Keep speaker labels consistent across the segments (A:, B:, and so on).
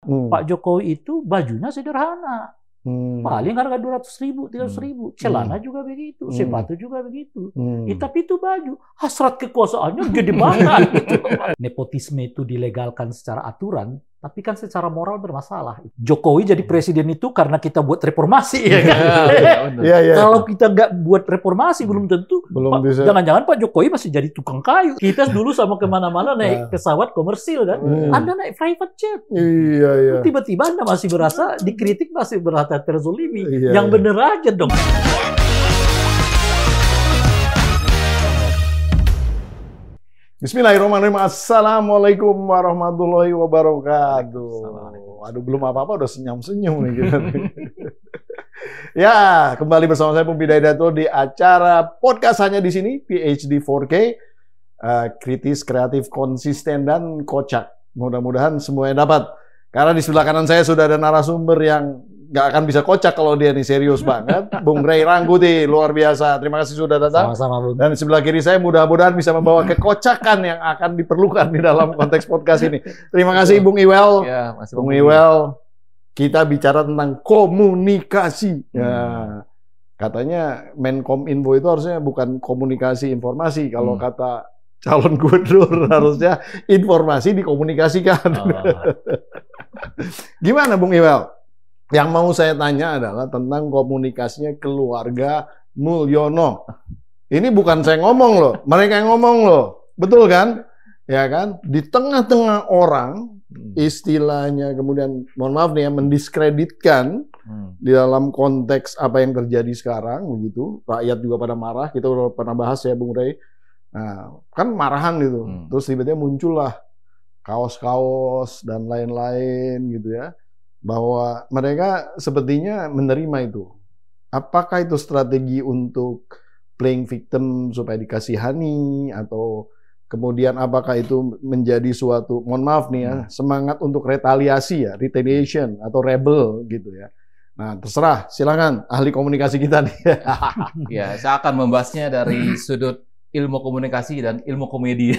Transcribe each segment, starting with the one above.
A: Pak Jokowi itu bajunya sederhana. Paling harga 200.000, 300.000. Celana juga begitu, sepatu juga begitu. Tapi itu baju, hasrat kekuasaannya gede banget. Gitu. Nepotisme itu dilegalkan secara aturan, tapi kan secara moral bermasalah. Jokowi jadi presiden itu karena kita buat reformasi, ya kan? Kalau kita nggak buat reformasi, belum tentu. Bisa. Jangan-jangan Pak Jokowi masih jadi tukang kayu. Kita dulu sama kemana-mana naik pesawat komersil kan. Anda naik private jet. Tiba-tiba Anda masih berasa dikritik, masih berasa terzolimi. Yang bener aja dong.
B: Bismillahirrahmanirrahim. Assalamualaikum warahmatullahi wabarakatuh. Aduh, belum apa-apa udah senyum-senyum nih kita. Ya, kembali bersama saya Pumpi Daidato di acara podcast hanya di sini, PhD 4K, kritis, kreatif, konsisten, dan kocak. Mudah-mudahan semuanya dapat. Karena di sebelah kanan saya sudah ada narasumber yang nggak akan bisa kocak kalau dia nih serius banget. Bung Ray Rangkuti, luar biasa. Terima kasih sudah datang.
A: Sama-sama, Bung.
B: Dan di sebelah kiri saya mudah-mudahan bisa membawa kekocakan yang akan diperlukan di dalam konteks podcast ini. Terima kasih Bung Iwel.
C: Ya,
B: Bung Iwel, kita bicara tentang komunikasi. Ya, katanya Menkominfo itu harusnya bukan komunikasi informasi. Kalau kata calon gubernur harusnya informasi dikomunikasikan. Gimana Bung Iwel? Yang mau saya tanya adalah tentang komunikasinya keluarga Mulyono. Ini bukan saya ngomong loh, mereka yang ngomong loh. Betul kan? Ya kan? Di tengah-tengah orang, istilahnya kemudian, mohon maaf nih ya, mendiskreditkan di dalam konteks apa yang terjadi sekarang, begitu. Rakyat juga pada marah, kita udah pernah bahas ya Bung Ray. Nah, kan marahan gitu. Terus tiba-tiba muncullah kaos-kaos dan lain-lain gitu ya. Bahwa mereka sepertinya menerima itu. Apakah itu strategi untuk playing victim supaya dikasihani, atau kemudian apakah itu menjadi suatu, mohon maaf nih ya, semangat untuk retaliasi ya, retaliation atau rebel gitu ya. Nah, terserah, silakan ahli komunikasi kita nih.
C: Ya, saya akan membahasnya dari sudut ilmu komunikasi dan ilmu komedi.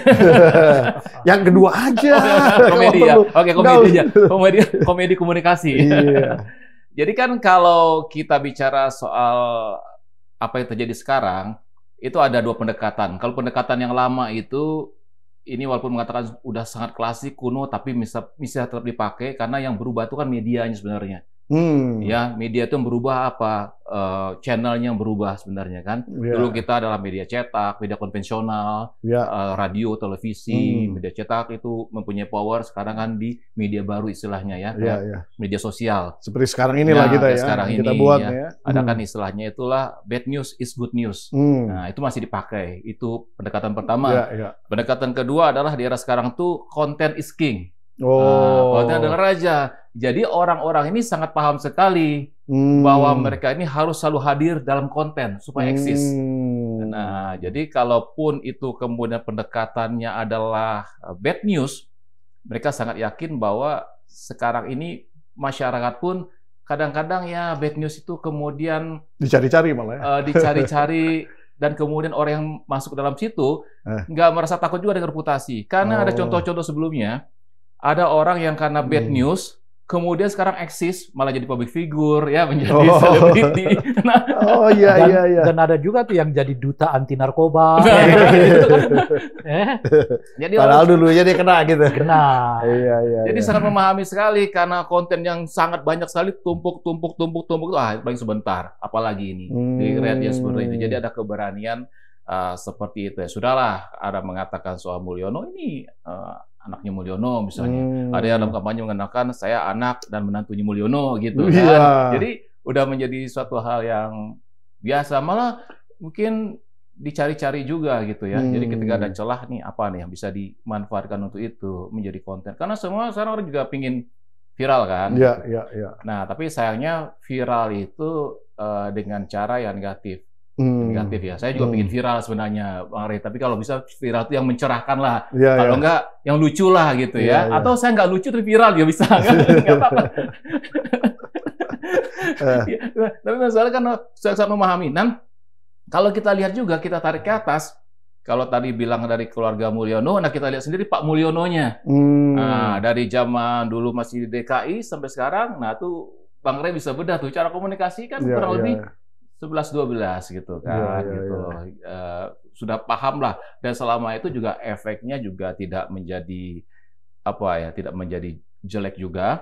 B: Yang kedua aja.
C: Komedi ya. Oke, komedi aja. Komedi komunikasi.
B: Iya.
C: Jadi kan kalau kita bicara soal apa yang terjadi sekarang, itu ada dua pendekatan. Kalau pendekatan yang lama itu, ini walaupun mengatakan udah sangat klasik, kuno, tapi bisa tetap dipakai karena yang berubah itu kan medianya sebenarnya. Ya, media itu yang berubah apa? Channelnya yang berubah sebenarnya kan. Dulu kita adalah media cetak, media konvensional, radio, televisi, media cetak itu mempunyai power. Sekarang kan di media baru istilahnya ya, media sosial.
B: Seperti sekarang inilah kita ya,
C: sekarang
B: kita
C: ini,
B: buat
C: ya.
B: Ya.
C: Ada kan istilahnya itulah bad news is good news. Nah, itu masih dipakai. Itu pendekatan pertama. Pendekatan kedua adalah di era sekarang tuh content is king. Konten adalah raja. Jadi orang-orang ini sangat paham sekali bahwa mereka ini harus selalu hadir dalam konten supaya eksis. Nah, jadi kalaupun itu kemudian pendekatannya adalah bad news, mereka sangat yakin bahwa sekarang ini masyarakat pun kadang-kadang ya bad news itu kemudian
B: dicari-cari malah ya.
C: Dicari-cari dan kemudian orang yang masuk dalam situ nggak merasa takut juga dengan reputasi. Karena ada contoh-contoh sebelumnya. Ada orang yang karena bad news, kemudian sekarang eksis, malah jadi public figure, ya menjadi selebriti. Nah,
A: dan ada juga tuh yang jadi duta anti narkoba.
C: Jadi
B: padahal dulunya dia kena gitu.
A: Kena.
C: Jadi sangat memahami sekali karena konten yang sangat banyak sekali tumpuk. Paling sebentar, apalagi ini di red yang seperti itu. Jadi ada keberanian seperti itu ya. Sudahlah, ada mengatakan soal Mulyono ini. Anaknya Mulyono misalnya, ada yang dalam kampanye mengenalkan saya anak dan menantunya Mulyono gitu kan. Jadi udah menjadi suatu hal yang biasa, malah mungkin dicari-cari juga gitu ya. Jadi ketika ada celah nih apa nih yang bisa dimanfaatkan untuk itu menjadi konten. Karena semua sekarang orang juga pingin viral kan. Nah, tapi sayangnya viral itu dengan cara yang negatif. Negatif ya. Saya juga pengen viral sebenarnya, Bang Ray. Tapi kalau bisa viral itu yang mencerahkan lah. Kalau enggak, yang lucu lah gitu ya. Atau saya nggak lucu tapi viral juga bisa. Nggak apa-apa. Tapi masalahnya kan saya sangat memahami. Dan kalau kita lihat juga, kita tarik ke atas, kalau tadi bilang dari keluarga Mulyono, nah kita lihat sendiri Pak Mulyononya. Nah, dari zaman dulu masih di DKI sampai sekarang, nah tuh Bang Rey bisa bedah tuh cara komunikasi kan kurang lebih 11-12 gitu kan, gitu loh. Sudah paham lah, dan selama itu juga efeknya juga tidak menjadi tidak menjadi jelek juga.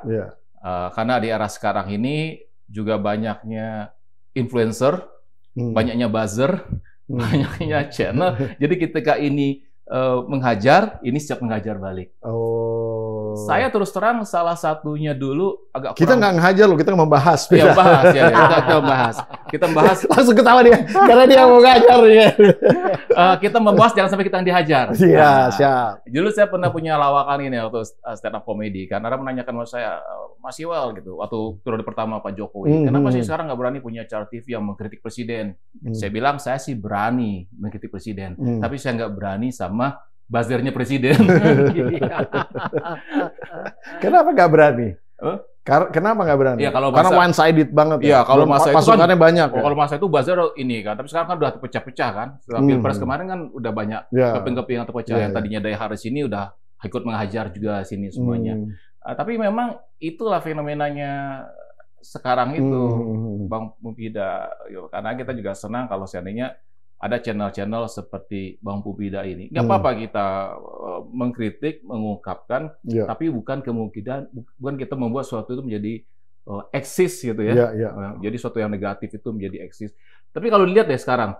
C: Karena di era sekarang ini juga banyaknya influencer, banyaknya buzzer, banyaknya channel. Jadi ketika ini menghajar, ini siap menghajar balik. Saya terus terang salah satunya dulu agak kurang...
B: Kita nggak ngehajar loh, kita membahas.
C: Iya, membahas ya. Kita membahas.
B: Langsung ketawa dia, karena dia mau ngajar ya.
C: Kita membahas jangan sampai kita yang dihajar.
B: Iya, siap.
C: Dulu saya pernah punya lawakan ini waktu stand up comedy, karena orang menanyakan sama saya, Mas Iwal gitu, waktu periode pertama Pak Jokowi, kenapa sih sekarang nggak berani punya acara TV yang mengkritik presiden? Saya bilang saya sih berani mengkritik presiden, tapi saya nggak berani sama buzzernya presiden.
B: Kenapa nggak berani? Kenapa nggak berani?
C: Ya, kalau
B: karena one sided banget.
C: Iya, kalau masa itu
B: pasukannya kan, banyak.
C: Kalau masa itu buzzer ini kan, tapi sekarang kan udah terpecah-pecah kan. Setelah Pilpres kemarin kan udah banyak keping-keping yang terpecah. Yang tadinya dari hari sini udah ikut menghajar juga sini semuanya. Tapi memang itulah fenomenanya sekarang itu, Bang Pumpida. Karena kita juga senang kalau seandainya ada channel-channel seperti Bang Pumpida ini. Nggak apa-apa kita mengkritik, mengungkapkan, tapi bukan kita membuat sesuatu itu menjadi eksis gitu ya. Jadi sesuatu yang negatif itu menjadi eksis. Tapi kalau dilihat deh sekarang,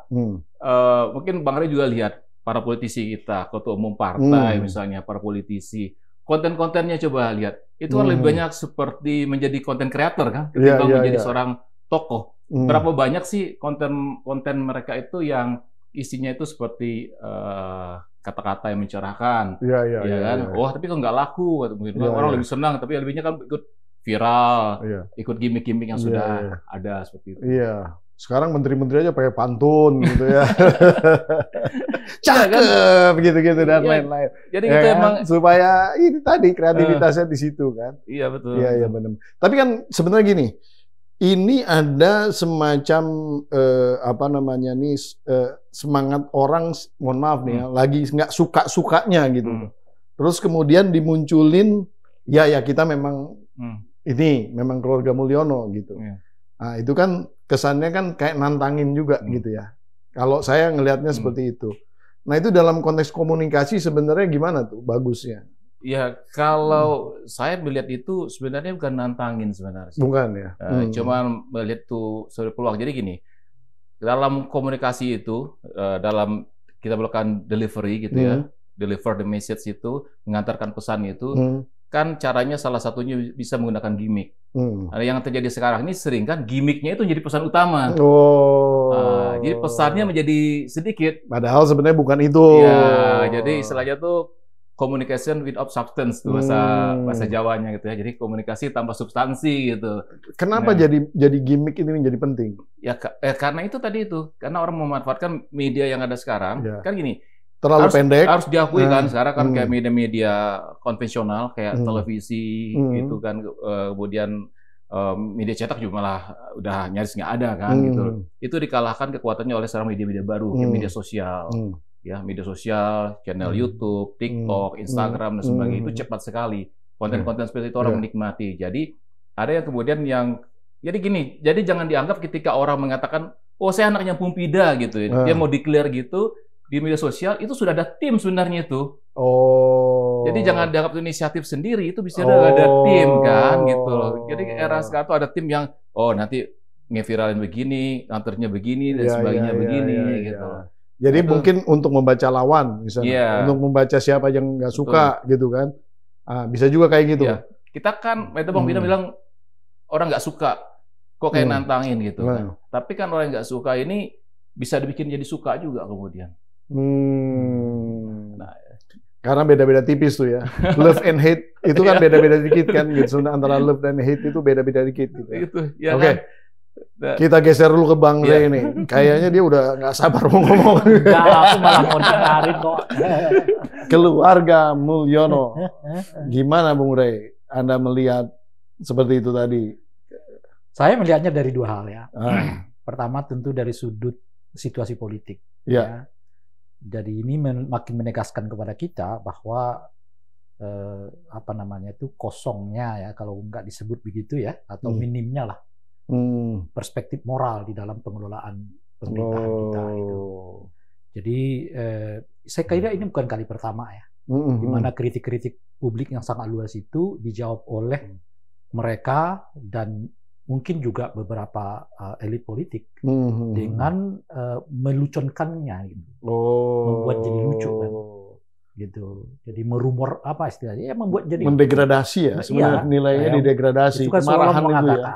C: mungkin Bang Rey juga lihat para politisi kita, ketua umum partai misalnya, para politisi, konten-kontennya coba lihat. Itu kan lebih banyak seperti menjadi konten kreator kan, ketimbang menjadi seorang tokoh. Berapa banyak sih konten mereka itu yang isinya itu seperti kata-kata yang mencerahkan, kan? Oh, tapi kok nggak laku, mungkin orang lebih senang, tapi lebihnya kan ikut viral, ikut gimmick-gimmick yang sudah ada seperti itu.
B: Iya. Sekarang menteri-menteri aja pakai pantun gitu ya. Cakep gitu-gitu dan lain-lain.
C: Jadi itu emang
B: supaya ini tadi kreativitasnya di situ kan.
C: Iya betul.
B: Iya benar. Tapi kan sebenarnya gini, ini ada semacam semangat orang, mohon maaf nih ya, lagi nggak suka-sukanya gitu. Terus kemudian dimunculin, ya kita memang ini memang keluarga Mulyono gitu. Nah itu kan kesannya kan kayak nantangin juga gitu ya. Kalau saya ngelihatnya seperti itu. Nah itu dalam konteks komunikasi sebenarnya gimana tuh bagusnya?
C: Ya, kalau saya melihat itu sebenarnya bukan nantangin sebenarnya.
B: Bukan ya.
C: Cuma melihat tuh sebagai peluang. Jadi gini, dalam komunikasi itu, dalam kita melakukan delivery gitu ya, deliver the message itu, mengantarkan pesan itu, kan caranya salah satunya bisa menggunakan gimmick. Nah, yang terjadi sekarang ini sering kan gimmicknya itu jadi pesan utama. Jadi pesannya menjadi sedikit.
B: Padahal sebenarnya bukan itu.
C: Ya, jadi istilahnya tuh communication without substance tuh bahasa Jawanya gitu ya. Jadi komunikasi tanpa substansi gitu.
B: Kenapa jadi gimmick ini menjadi penting?
C: Ya karena itu tadi itu. Karena orang memanfaatkan media yang ada sekarang. Kan gini,
B: terlalu pendek.
C: Harus diakui kan sekarang kan kayak media-media konvensional kayak televisi gitu kan, kemudian media cetak juga malah udah nyaris nggak ada kan gitu. Itu dikalahkan kekuatannya oleh sekarang media-media baru, kayak media sosial. Ya, media sosial, channel YouTube, TikTok, Instagram dan sebagainya itu cepat sekali. Konten-konten seperti itu orang menikmati. Jadi ada yang kemudian jadi gini, jadi jangan dianggap ketika orang mengatakan, oh saya anaknya Pumpida gitu, dia mau declare gitu di media sosial, itu sudah ada tim sebenarnya itu. Jadi jangan dianggap inisiatif sendiri, itu bisa ada tim kan gitu loh. Jadi era sekarang tuh ada tim yang nanti ngeviralin begini, nganternya begini dan sebagainya begini gitu.
B: Jadi mungkin untuk membaca lawan misalnya, untuk membaca siapa yang nggak suka gitu kan. Bisa juga kayak gitu.
C: Kita kan, Bang Bina bilang orang nggak suka, kok kayak nantangin gitu kan. Tapi kan orang yang nggak suka ini bisa dibikin jadi suka juga kemudian.
B: Nah, karena beda-beda tipis tuh ya. Love and hate itu kan beda-beda dikit kan gitu. Antara love dan hate itu beda-beda dikit gitu. Oke. Kita geser dulu ke Bang Rey nih. Kayaknya dia udah nggak sabar mau ngomong.
A: Aku malah mau dengerin kok.
B: Keluarga Mulyono. Gimana Bung Rey? Anda melihat seperti itu tadi?
A: Saya melihatnya dari dua hal ya. Pertama tentu dari sudut situasi politik. Ya. Jadi ini makin menegaskan kepada kita bahwa kosongnya ya, kalau nggak disebut begitu ya, atau minimnya lah perspektif moral di dalam pengelolaan pemerintahan kita itu. Jadi saya kira ini bukan kali pertama ya, di mana kritik-kritik publik yang sangat luas itu dijawab oleh mereka dan mungkin juga beberapa elit politik dengan meluconkannya gitu. Membuat jadi lucu kan. Gitu. Jadi merumor apa istilahnya? Ya membuat jadi
B: mendegradasi ya. Sebenarnya nilainya didegradasi.
A: Itu kan
B: Kemarahan itu ya.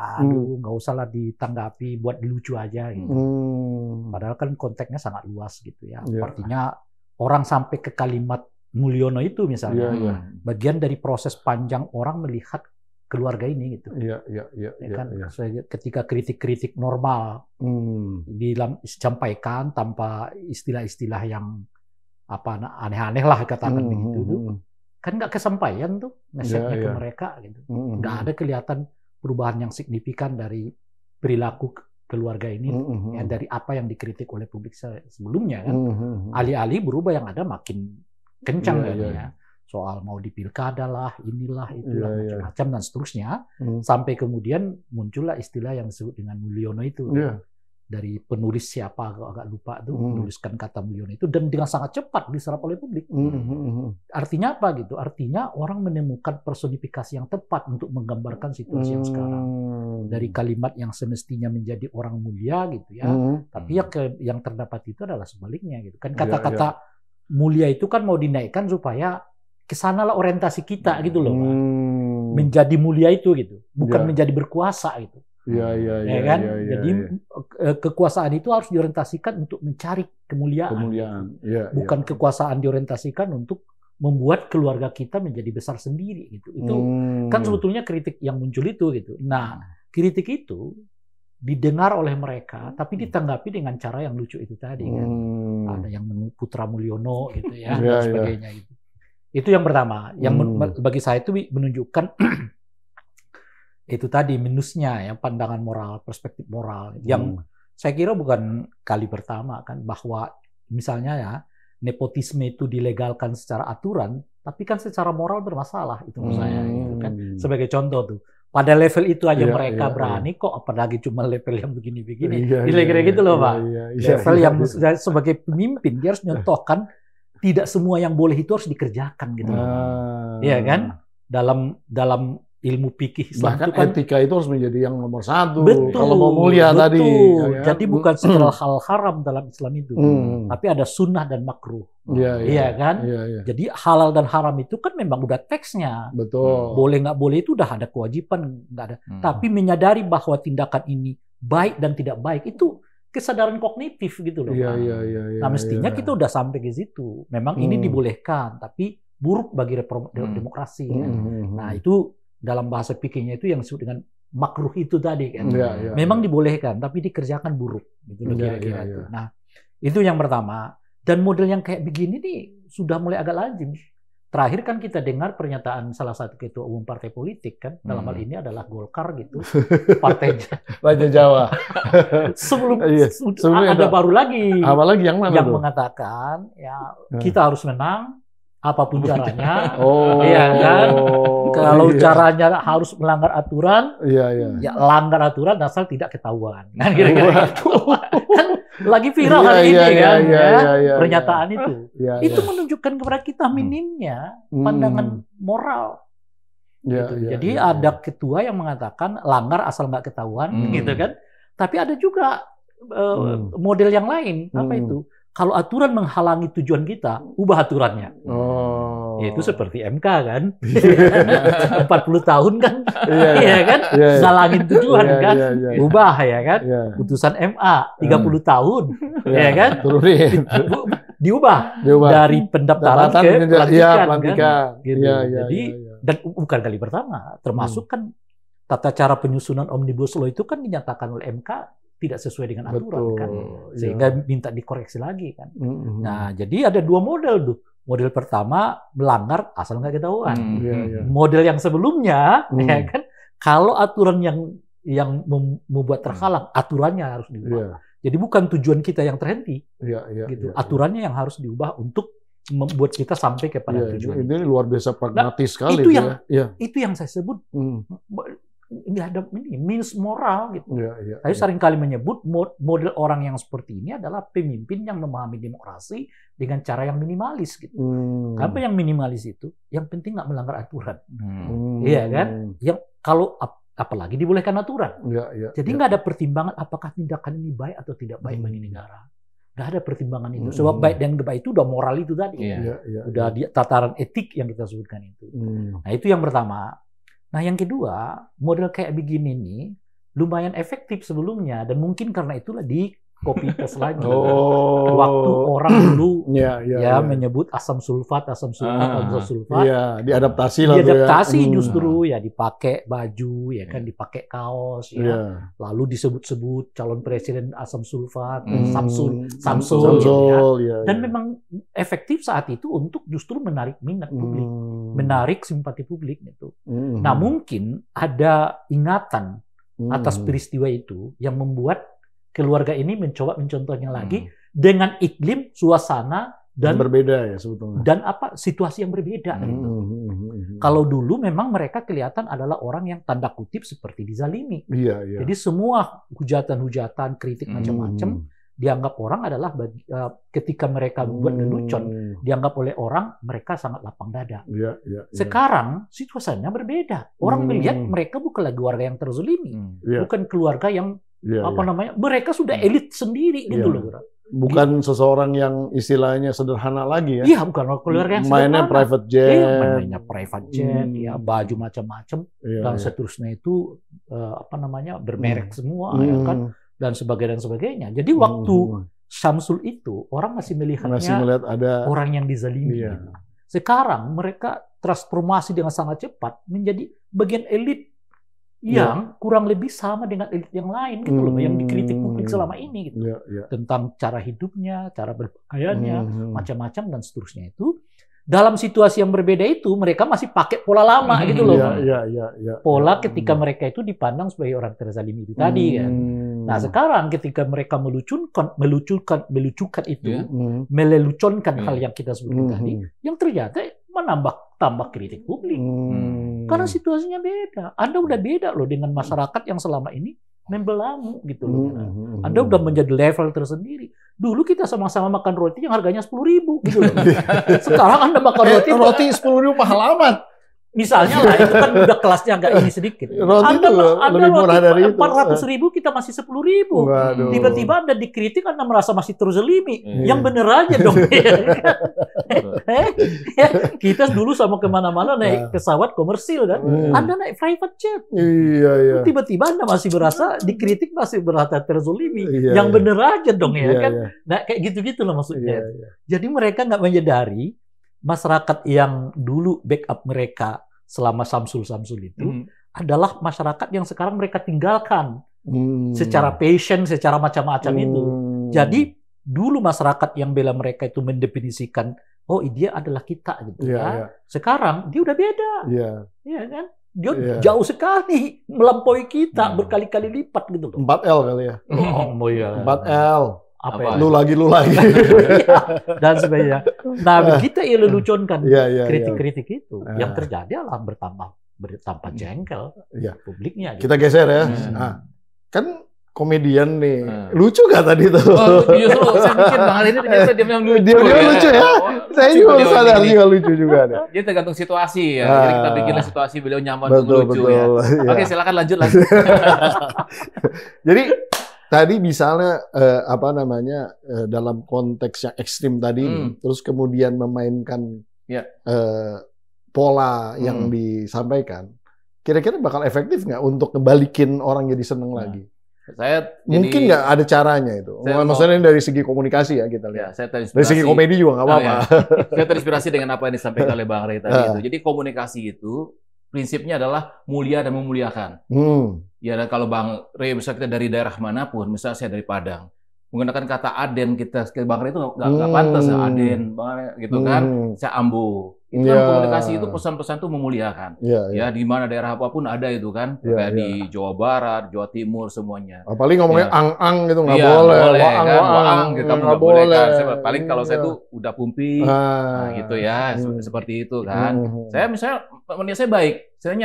A: Nggak usah lah ditanggapi, buat lucu aja gitu. Padahal kan konteksnya sangat luas gitu ya. Artinya orang sampai ke kalimat Mulyono itu misalnya, bagian dari proses panjang orang melihat keluarga ini gitu. Ketika kritik-kritik normal disampaikan tanpa istilah-istilah yang aneh-aneh lah katakan begitu, kan nggak kesampaian tuh message-nya ke mereka gitu. Nggak ada kelihatan perubahan yang signifikan dari perilaku keluarga ini ya, dari apa yang dikritik oleh publik sebelumnya kan. Alih-alih berubah yang ada makin kencang ya. Soal mau di pilkada lah, inilah, itulah, macam-macam dan seterusnya. Sampai kemudian muncullah istilah yang disebut dengan Mulyono itu. Dari penulis siapa, agak lupa tuh, menuliskan kata Mulyono itu, dan dengan sangat cepat diserap oleh publik. Artinya apa gitu? Artinya orang menemukan personifikasi yang tepat untuk menggambarkan situasi yang sekarang. Dari kalimat yang semestinya menjadi orang mulia gitu ya. Tapi yang terdapat itu adalah sebaliknya gitu. Kan kata-kata mulia itu kan mau dinaikkan supaya kesanalah orientasi kita gitu loh, Pak. Menjadi mulia itu gitu, bukan menjadi berkuasa gitu. Jadi kekuasaan itu harus diorientasikan untuk mencari kemuliaan. Bukan kekuasaan diorientasikan untuk membuat keluarga kita menjadi besar sendiri gitu. Itu kan sebetulnya kritik yang muncul itu gitu. Nah, kritik itu didengar oleh mereka, tapi ditanggapi dengan cara yang lucu itu tadi kan. Ada yang Putra Mulyono gitu ya, dan sebagainya gitu. Itu yang pertama, yang bagi saya itu menunjukkan itu tadi minusnya ya, pandangan moral, perspektif moral yang saya kira bukan kali pertama kan, bahwa misalnya ya nepotisme itu dilegalkan secara aturan, tapi kan secara moral bermasalah itu menurut saya gitu kan. Sebagai contoh tuh, pada level itu aja mereka berani kok, apalagi cuma level yang begini-begini. Kira-kira gitu loh Pak. Level yang sebagai pemimpin dia harus nyontohkan tidak semua yang boleh itu harus dikerjakan gitu. Iya kan? Dalam ilmu fikih Islam
B: bahkan
A: itu kan
B: etika itu harus menjadi yang nomor satu.
A: Betul,
B: kalau mau mulia tadi.
A: Ya, jadi bukan sekedar hal haram dalam Islam itu, tapi ada sunnah dan makruh. Iya kan? Jadi halal dan haram itu kan memang udah teksnya.
B: Betul.
A: Boleh nggak boleh itu udah ada kewajiban, nggak ada. Tapi menyadari bahwa tindakan ini baik dan tidak baik itu kesadaran kognitif gitu loh. Nah mestinya kita udah sampai ke situ. Memang ini dibolehkan, tapi buruk bagi demokrasi. Kan? Nah itu dalam bahasa fikihnya itu yang disebut dengan makruh itu tadi kan. Memang dibolehkan, tapi dikerjakan buruk. Gitu loh kira-kira itu. Nah itu yang pertama. Dan model yang kayak begini nih sudah mulai agak lazim. Terakhir kan kita dengar pernyataan salah satu ketua umum partai politik kan, dalam hal ini adalah Golkar gitu, partai
B: Raja Jawa.
A: Sebelum ada baru lagi,
B: apalagi yang mana
A: yang
B: tuh?
A: mengatakan ya kita harus menang apapun caranya, iya kan? Kalau caranya harus melanggar aturan, ya langgar aturan asal tidak ketahuan. Kan kira-kira gitu. Kan lagi viral hari ini kan, pernyataan itu. Itu menunjukkan kepada kita minimnya pandangan moral. Jadi ada ketua yang mengatakan langgar asal nggak ketahuan, gitu kan? Tapi ada juga model yang lain, apa itu? Kalau aturan menghalangi tujuan kita, ubah aturannya. Itu seperti MK kan, 40 tahun kan, iya kan, ngalangin tujuan kan, ubah ya kan, putusan MA 30 tahun, ya kan, diubah dari pendaftaran ke pelantikan kan, gitu. Jadi dan bukan kali pertama, termasuk kan tata cara penyusunan Omnibus Law itu kan dinyatakan oleh MK tidak sesuai dengan aturan kan, sehingga minta dikoreksi lagi kan. Nah jadi ada dua model tuh. Model pertama melanggar asal nggak ketahuan. Model yang sebelumnya ya kan, kalau aturan yang membuat terhalang, aturannya harus diubah. Jadi bukan tujuan kita yang terhenti.
B: Iya,
A: Gitu. Aturannya yang harus diubah untuk membuat kita sampai kepada tujuan.
B: Ini luar biasa pragmatis sekali.
A: Itu yang saya sebut nggak ada minus moral gitu. Saya
B: Iya.
A: seringkali menyebut model orang yang seperti ini adalah pemimpin yang memahami demokrasi dengan cara yang minimalis gitu. Apa yang minimalis itu? Yang penting nggak melanggar aturan. Iya kan? Yang kalau apalagi dibolehkan aturan. Jadi nggak ada pertimbangan apakah tindakan ini baik atau tidak baik bagi negara. Nggak ada pertimbangan itu. Sebab baik dan baik itu udah moral itu tadi. Udah di tataran etik yang kita sebutkan itu. Nah itu yang pertama. Nah yang kedua, model kayak begini nih lumayan efektif sebelumnya dan mungkin karena itulah di copy paste lagi. Waktu orang dulu menyebut asam sulfat.
B: Iya, diadaptasi lah.
A: Diadaptasi justru ya dipakai baju, ya kan dipakai kaos, ya. Lalu disebut-sebut calon presiden asam sulfat, Samsul, ya. Dan memang efektif saat itu untuk justru menarik minat publik, menarik simpati publik gitu. Nah mungkin ada ingatan atas peristiwa itu yang membuat keluarga ini mencoba mencontohnya lagi dengan iklim, suasana dan
B: berbeda ya sebetulnya.
A: Dan situasi yang berbeda. Gitu. Kalau dulu memang mereka kelihatan adalah orang yang tanda kutip seperti dizalimi. Jadi semua hujatan-hujatan, kritik macam-macam dianggap orang adalah ketika mereka buat lelucon, dianggap oleh orang mereka sangat lapang dada. Sekarang situasinya berbeda. Orang melihat mereka bukan lagi warga yang terzalimi, bukan keluarga yang mereka sudah elit sendiri gitu loh.
B: Bukan seseorang yang istilahnya sederhana lagi ya.
A: Iya, bukan keluarga yang
B: mainnya
A: sederhana.
B: Private jet.
A: Mainnya private jet, baju macam-macam dan seterusnya itu bermerek semua ya kan dan sebagainya. Jadi waktu Samsul itu orang masih melihatnya
B: ada
A: orang yang dizalimi. Gitu. Sekarang mereka transformasi dengan sangat cepat menjadi bagian elit yang kurang lebih sama dengan elit yang lain gitu loh, yang dikritik publik selama ini gitu. Tentang cara hidupnya, cara berpakaiannya, macam-macam dan seterusnya itu. Dalam situasi yang berbeda itu mereka masih pakai pola lama gitu loh. Pola ketika mereka itu dipandang sebagai orang terzalimi itu tadi kan. Nah, sekarang ketika mereka melucukan itu, meleluconkan hal yang kita sebutkan tadi, yang ternyata tambah kritik publik. Karena situasinya beda. Anda udah beda loh dengan masyarakat yang selama ini membelamu gitu loh. Anda udah menjadi level tersendiri. Dulu kita sama-sama makan roti yang harganya 10.000 gitu loh. Sekarang Anda makan
B: roti 10.000 mahal amat.
A: Misalnya lah, itu kan udah kelasnya agak ini sedikit.
B: Roti itu lebih murah dari itu.
A: 400.000 kita masih 10.000. Tiba-tiba Anda dikritik, Anda merasa masih terzalimi. Yang bener aja dong. Kita dulu sama kemana-mana naik pesawat komersil kan. Anda naik private jet. Tiba-tiba Anda masih berasa dikritik, masih berasa terzalimi. Yang bener aja dong ya kan. Nah kayak gitu-gitu loh maksudnya. Jadi mereka nggak menyadari masyarakat yang dulu backup mereka selama Samsul itu adalah masyarakat yang sekarang mereka tinggalkan secara passion, secara macam-macam itu. Jadi dulu masyarakat yang bela mereka itu mendefinisikan, oh dia adalah kita gitu ya. Sekarang dia udah beda, ya kan? Dia jauh sekali melampaui kita berkali-kali lipat gitu loh.
B: 4L kali ya. 4L. Lu lagi
A: dan sebagainya. Nah kita leluconkan kritik-kritik itu yang terjadi adalah bertambah jengkel publiknya.
B: Kita geser ya. Kan komedian nih, lucu gak tadi tuh?
C: Justru saya pikir Bang Ali ini ternyata dia yang lucu.
B: Dia lucu ya. Saya juga sadar juga lucu juga.
C: Dia tergantung situasi ya. Jadi kita bikinlah situasi beliau nyaman untuk lucu ya. Oke silakan lanjut lagi.
B: Jadi tadi misalnya dalam konteks yang ekstrim tadi, terus kemudian memainkan pola yang disampaikan, kira-kira bakal efektif nggak untuk ngebalikin orang jadi seneng lagi? Mungkin nggak ada caranya itu. Maksudnya dari segi komunikasi ya kita lihat. Dari segi komedi juga nggak apa-apa.
C: Saya terinspirasi dengan apa yang disampaikan oleh Bang Ray tadi itu. Jadi komunikasi itu prinsipnya adalah mulia dan memuliakan. Ya, dan kalau Bang Ray, misalnya kita dari daerah manapun, misalnya saya dari Padang, menggunakan kata Aden, kita Bang Ray itu nggak pantas ya Aden, gitu kan. Saya Ambo, Itu kan komunikasi itu pesan-pesan itu memuliakan. Ya, di mana daerah apapun ada itu kan. Kayak di Jawa Barat, Jawa Timur semuanya.
B: Apalagi ngomongnya ang-ang gitu nggak boleh.
C: Waang gitu kamu nggak boleh kan. Paling kalau saya tuh udah pumpi, nah, gitu ya, seperti itu kan. Saya misalnya niat saya baik, saya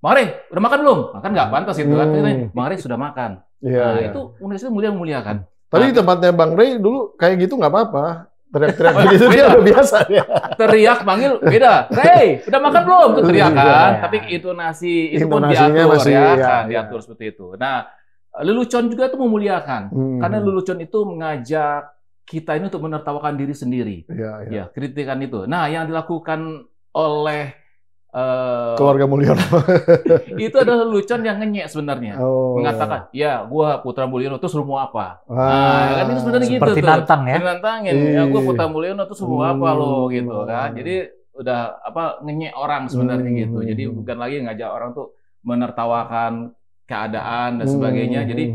C: Mari, udah makan belum? Makan nggak pantas itu kan. Mari sudah makan. Nah, itu komunikasi memuliakan.
B: Tapi di tempatnya Bang Rey dulu kayak gitu nggak apa-apa. Teriak-teriak gitu dia udah biasa ya.
C: Teriak manggil beda. Rey, udah makan belum? Itu teriak kan. Tapi intonasi itu pun diatur masih, diatur seperti itu. Nah, lelucon juga itu memuliakan. Karena lelucon itu mengajak kita ini untuk menertawakan diri sendiri. Ya, kritikan itu. Nah, yang dilakukan oleh
B: keluarga Mulyono
C: itu adalah lelucon yang ngenyek sebenarnya. Mengatakan, ya gua Putra Mulyono terus lu mau apa? Nah, kan itu sebenarnya gitu
A: seperti
C: tuh.
A: nantang ya.
C: Nantangin, ya gua Putra Mulyono terus lu mau apa lo gitu kan. Jadi udah ngenyek orang sebenarnya gitu. Jadi bukan lagi ngajak orang tuh menertawakan keadaan dan sebagainya. Jadi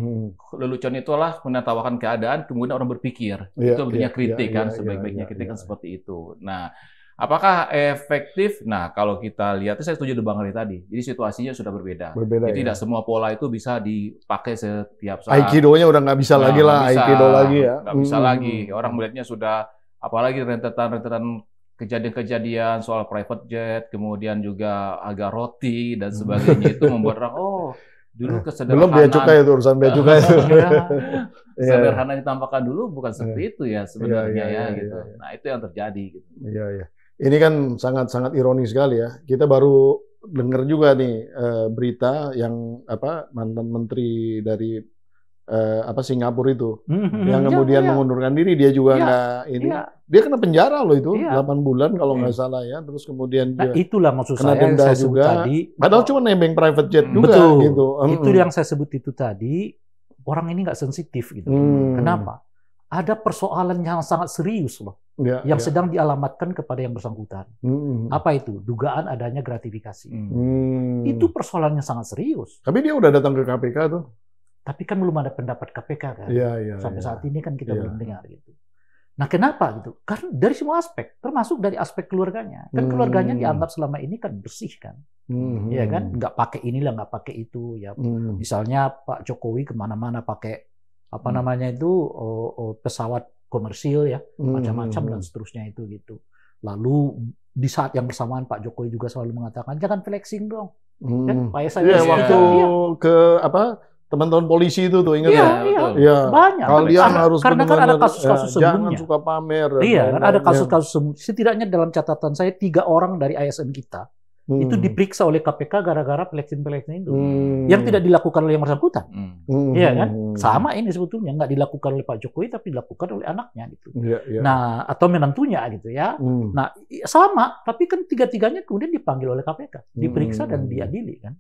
C: lelucon itulah menertawakan keadaan, kemudian orang berpikir. Itu bentuknya kritik kan, sebaik-baiknya kritik kan seperti itu. Nah, apakah efektif? Nah, kalau kita lihat, saya setuju dengan Bang Rey tadi. Jadi situasinya sudah berbeda. Jadi tidak semua pola itu bisa dipakai setiap saat.
B: Aikido-nya udah nggak bisa lagi lah, Aikido lagi ya.
C: Nggak bisa lagi. Orang melihatnya sudah, apalagi rentetan-rentetan kejadian-kejadian soal private jet, kemudian juga harga roti dan sebagainya itu membuat orang, dulu kesederhanaan.
B: Belum bea cukai itu, urusan bea cukai itu.
C: Sederhana ditampakkan dulu bukan seperti itu ya sebenarnya gitu. Nah, itu yang terjadi gitu.
B: Iya. Ini kan sangat-sangat ironis sekali ya. Kita baru dengar juga nih berita yang mantan menteri dari Singapura itu yang kemudian mengundurkan diri, dia juga nggak ini. Dia kena penjara loh itu 8 bulan kalau nggak salah ya. Terus kemudian dia
A: itulah maksud
B: kena
A: saya
B: denda
A: sebut
B: juga.
A: Tadi.
B: Padahal cuma nebeng private jet juga gitu.
A: Itu yang saya sebut itu tadi. Orang ini nggak sensitif gitu. Kenapa? Ada persoalan yang sangat serius loh, yang sedang dialamatkan kepada yang bersangkutan. Apa itu? Dugaan adanya gratifikasi. Itu persoalannya sangat serius.
B: Tapi dia udah datang ke KPK tuh.
A: Tapi kan belum ada pendapat KPK kan. Sampai saat ini kan kita belum dengar gitu. Nah, kenapa gitu? Karena dari semua aspek, termasuk dari aspek keluarganya. Kan keluarganya dianggap selama ini kan bersih kan. Iya kan? Nggak pakai inilah, nggak pakai itu. Ya. Misalnya Pak Jokowi kemana-mana pakai pesawat komersil ya, macam-macam dan seterusnya itu gitu. Lalu di saat yang bersamaan Pak Jokowi juga selalu mengatakan jangan flexing dong. Kan?
B: Waktu ke teman-teman polisi itu tuh ingat
A: ya? Banyak.
B: Kalian harus
A: karena kan ada kasus-kasus sebelumnya.
B: Jangan suka pamer.
A: Kan ada kasus-kasus sebelumnya. Setidaknya dalam catatan saya 3 orang dari ASN kita itu diperiksa oleh KPK gara-gara flexing itu. Yang tidak dilakukan oleh yang bersangkutan. Iya kan? Sama ini sebetulnya nggak dilakukan oleh Pak Jokowi tapi dilakukan oleh anaknya gitu. Nah, atau menantunya gitu ya. Nah, sama, tapi kan 3-tiganya kemudian dipanggil oleh KPK, diperiksa dan diadili kan.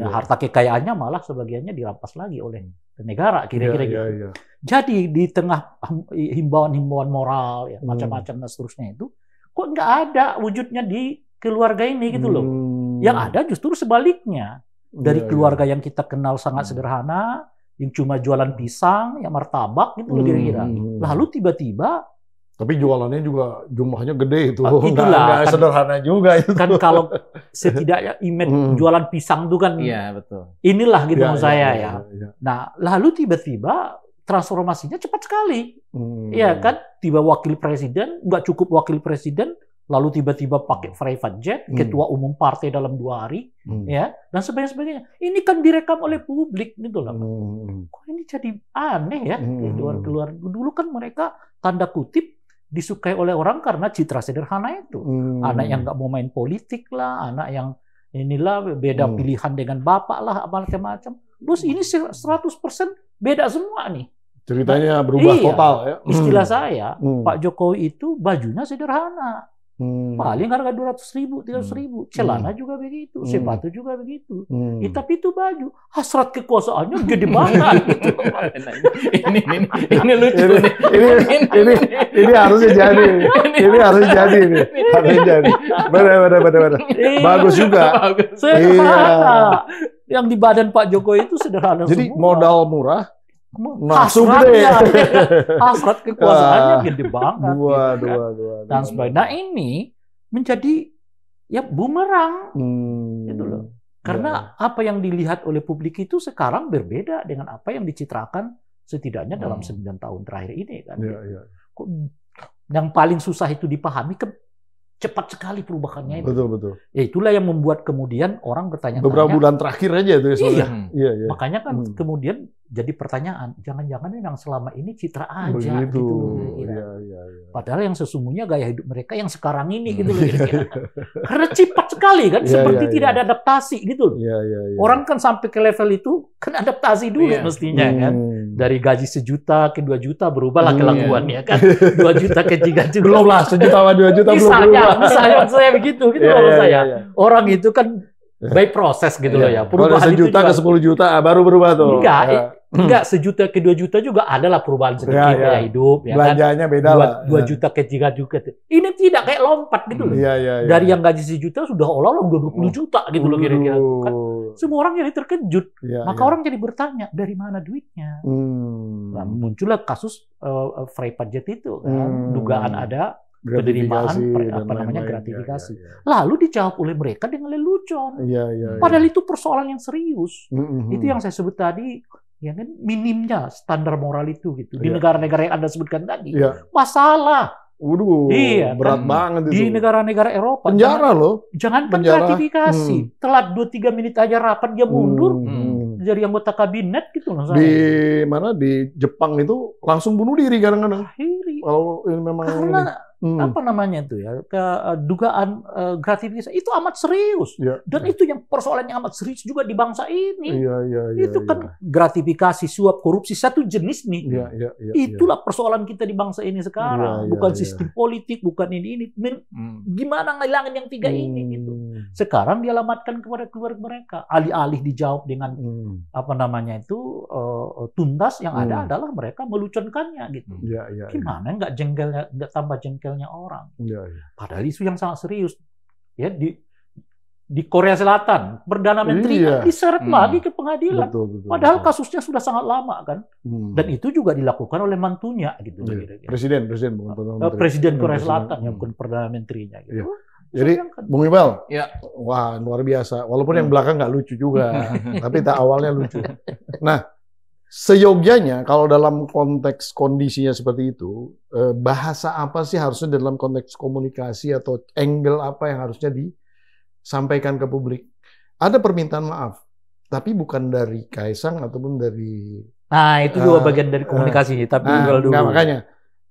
A: Harta kekayaannya malah sebagiannya dirampas lagi oleh negara kira-kira gitu. Jadi di tengah himbauan-himbauan moral ya, macam-macam dan seterusnya itu kok nggak ada wujudnya di keluarga ini gitu loh. Yang ada justru sebaliknya. Dari keluarga yang kita kenal sangat sederhana, yang cuma jualan pisang, ya martabak gitu loh kira-kira. Lalu tiba-tiba
B: tapi jualannya juga jumlahnya gede itu.
A: Itulah
B: nggak sederhana juga itu.
A: Kan kalau setidaknya image jualan pisang itu kan
C: betul.
A: Inilah gitu menurut saya ya. Nah, lalu tiba-tiba transformasinya cepat sekali. Iya kan? Tiba wakil presiden, nggak cukup wakil presiden, lalu tiba-tiba pakai private jet, ketua umum partai dalam 2 hari, ya, dan sebagainya. Ini kan direkam oleh publik gitu loh. Kok ini jadi aneh ya? Keluar dulu kan mereka tanda kutip disukai oleh orang karena citra sederhana itu. Anak yang nggak mau main politik lah, anak yang inilah beda pilihan dengan bapak lah, macam-macam. Terus ini 100% beda semua nih.
B: Ceritanya berubah total ya.
A: Istilah saya, Pak Jokowi itu bajunya sederhana. Paling harga 200.000, 300.000. Celana juga begitu, sepatu juga begitu. Tapi itu baju, hasrat kekuasaannya gede banget. Gitu.
C: Ini lucu nih.
B: Ini harusnya jadi. Ini harusnya jadi nih. Harusnya jadi. Benar. Bagus juga.
A: Sederhana. Yang di badan Pak Jokowi itu sederhana
B: jadi
A: semua.
B: Modal murah.
A: Hasratnya, hasrat kekuasaannya gede banget.
B: Dua.
A: Dan sebagainya. Nah ini menjadi ya bumerang gitu loh. Karena apa yang dilihat oleh publik itu sekarang berbeda dengan apa yang dicitrakan setidaknya dalam 9 tahun terakhir ini kan. Kok yang paling susah itu dipahami cepat sekali perubahannya itu.
B: Betul.
A: Ya itulah yang membuat kemudian orang bertanya-tanya.
B: Beberapa bulan terakhir aja itu ya sebenarnya. Iya.
A: Makanya kan kemudian jadi pertanyaan, jangan-jangan memang selama ini citra aja
B: begitu.
A: gitu loh.
B: Iya.
A: Padahal yang sesungguhnya gaya hidup mereka yang sekarang ini gitu loh. Karena cepat sekali kan, seperti tidak ada adaptasi gitu loh. Orang kan sampai ke level itu kan adaptasi dulu mestinya kan. Dari gaji 1 juta ke 2 juta berubahlah kelakuannya kan. 2 juta ke 3 juta.
B: Belum lah 1 juta sama 2 juta belum berubah.
A: Misalnya saya begitu loh saya. Orang itu kan by proses gitu loh ya.
B: Perubahan 1 juta ke 10 juta baru berubah tuh.
A: Enggak, 1 juta ke 2 juta juga adalah perubahan sedikit gaya hidup. Ya
B: belanjanya
A: kan?
B: beda lah.
A: 2 juta ke 3 juta. Ini tidak kayak lompat gitu loh. Dari yang gaji 1 juta sudah olah-olah udah 20 juta gitu loh kira-kira. Kan? Semua orang jadi terkejut. Maka orang jadi bertanya, dari mana duitnya? Nah, muncullah kasus Freypad itu kan. Dugaan ada penerimaan gratifikasi. Lalu dijawab oleh mereka dengan lelucon. Padahal itu persoalan yang serius. Itu yang saya sebut tadi, ya kan, minimnya standar moral itu gitu. Di negara-negara yang Anda sebutkan tadi, masalah.
B: Berat banget itu.
A: Di negara-negara Eropa.
B: Penjara loh.
A: Jangankan gratifikasi. Telat 2-3 menit aja rapat dia mundur. Jadi anggota kabinet gitu loh.
B: Di Jepang itu langsung bunuh diri kadang-kadang. Kalau ini memang
A: apa namanya itu ya, dugaan gratifikasi itu amat serius. Dan itu yang persoalan yang amat serius juga di bangsa ini. Itu kan gratifikasi, suap, korupsi satu jenis nih. Itulah persoalan kita di bangsa ini sekarang. Bukan sistem politik, bukan ini. Gimana ngilangin yang 3 ini gitu. Sekarang dialamatkan kepada keluarga mereka. Alih-alih dijawab dengan apa namanya itu tuntas, yang ada adalah mereka meluconkannya gitu. Gimana nggak jengkelnya, nggak tambah jengkelnya orang. Padahal isu yang sangat serius. Ya di Korea Selatan, Perdana Menteri diseret lagi ke pengadilan. Padahal kasusnya sudah sangat lama kan. Dan itu juga dilakukan oleh mantunya gitu.
B: Presiden bukan Perdana Menteri.
A: Presiden Korea Selatan yang bukan Perdana Menterinya gitu.
B: Jadi Bung Iqbal, wah luar biasa. Walaupun yang belakang nggak lucu juga, tapi awalnya lucu. Nah, seyogyanya kalau dalam konteks kondisinya seperti itu, bahasa apa sih harusnya dalam konteks komunikasi atau angle apa yang harusnya disampaikan ke publik? Ada permintaan maaf, tapi bukan dari Kaisang ataupun dari...
A: Nah, itu juga bagian dari komunikasi, tapi dulu.
B: Enggak, makanya.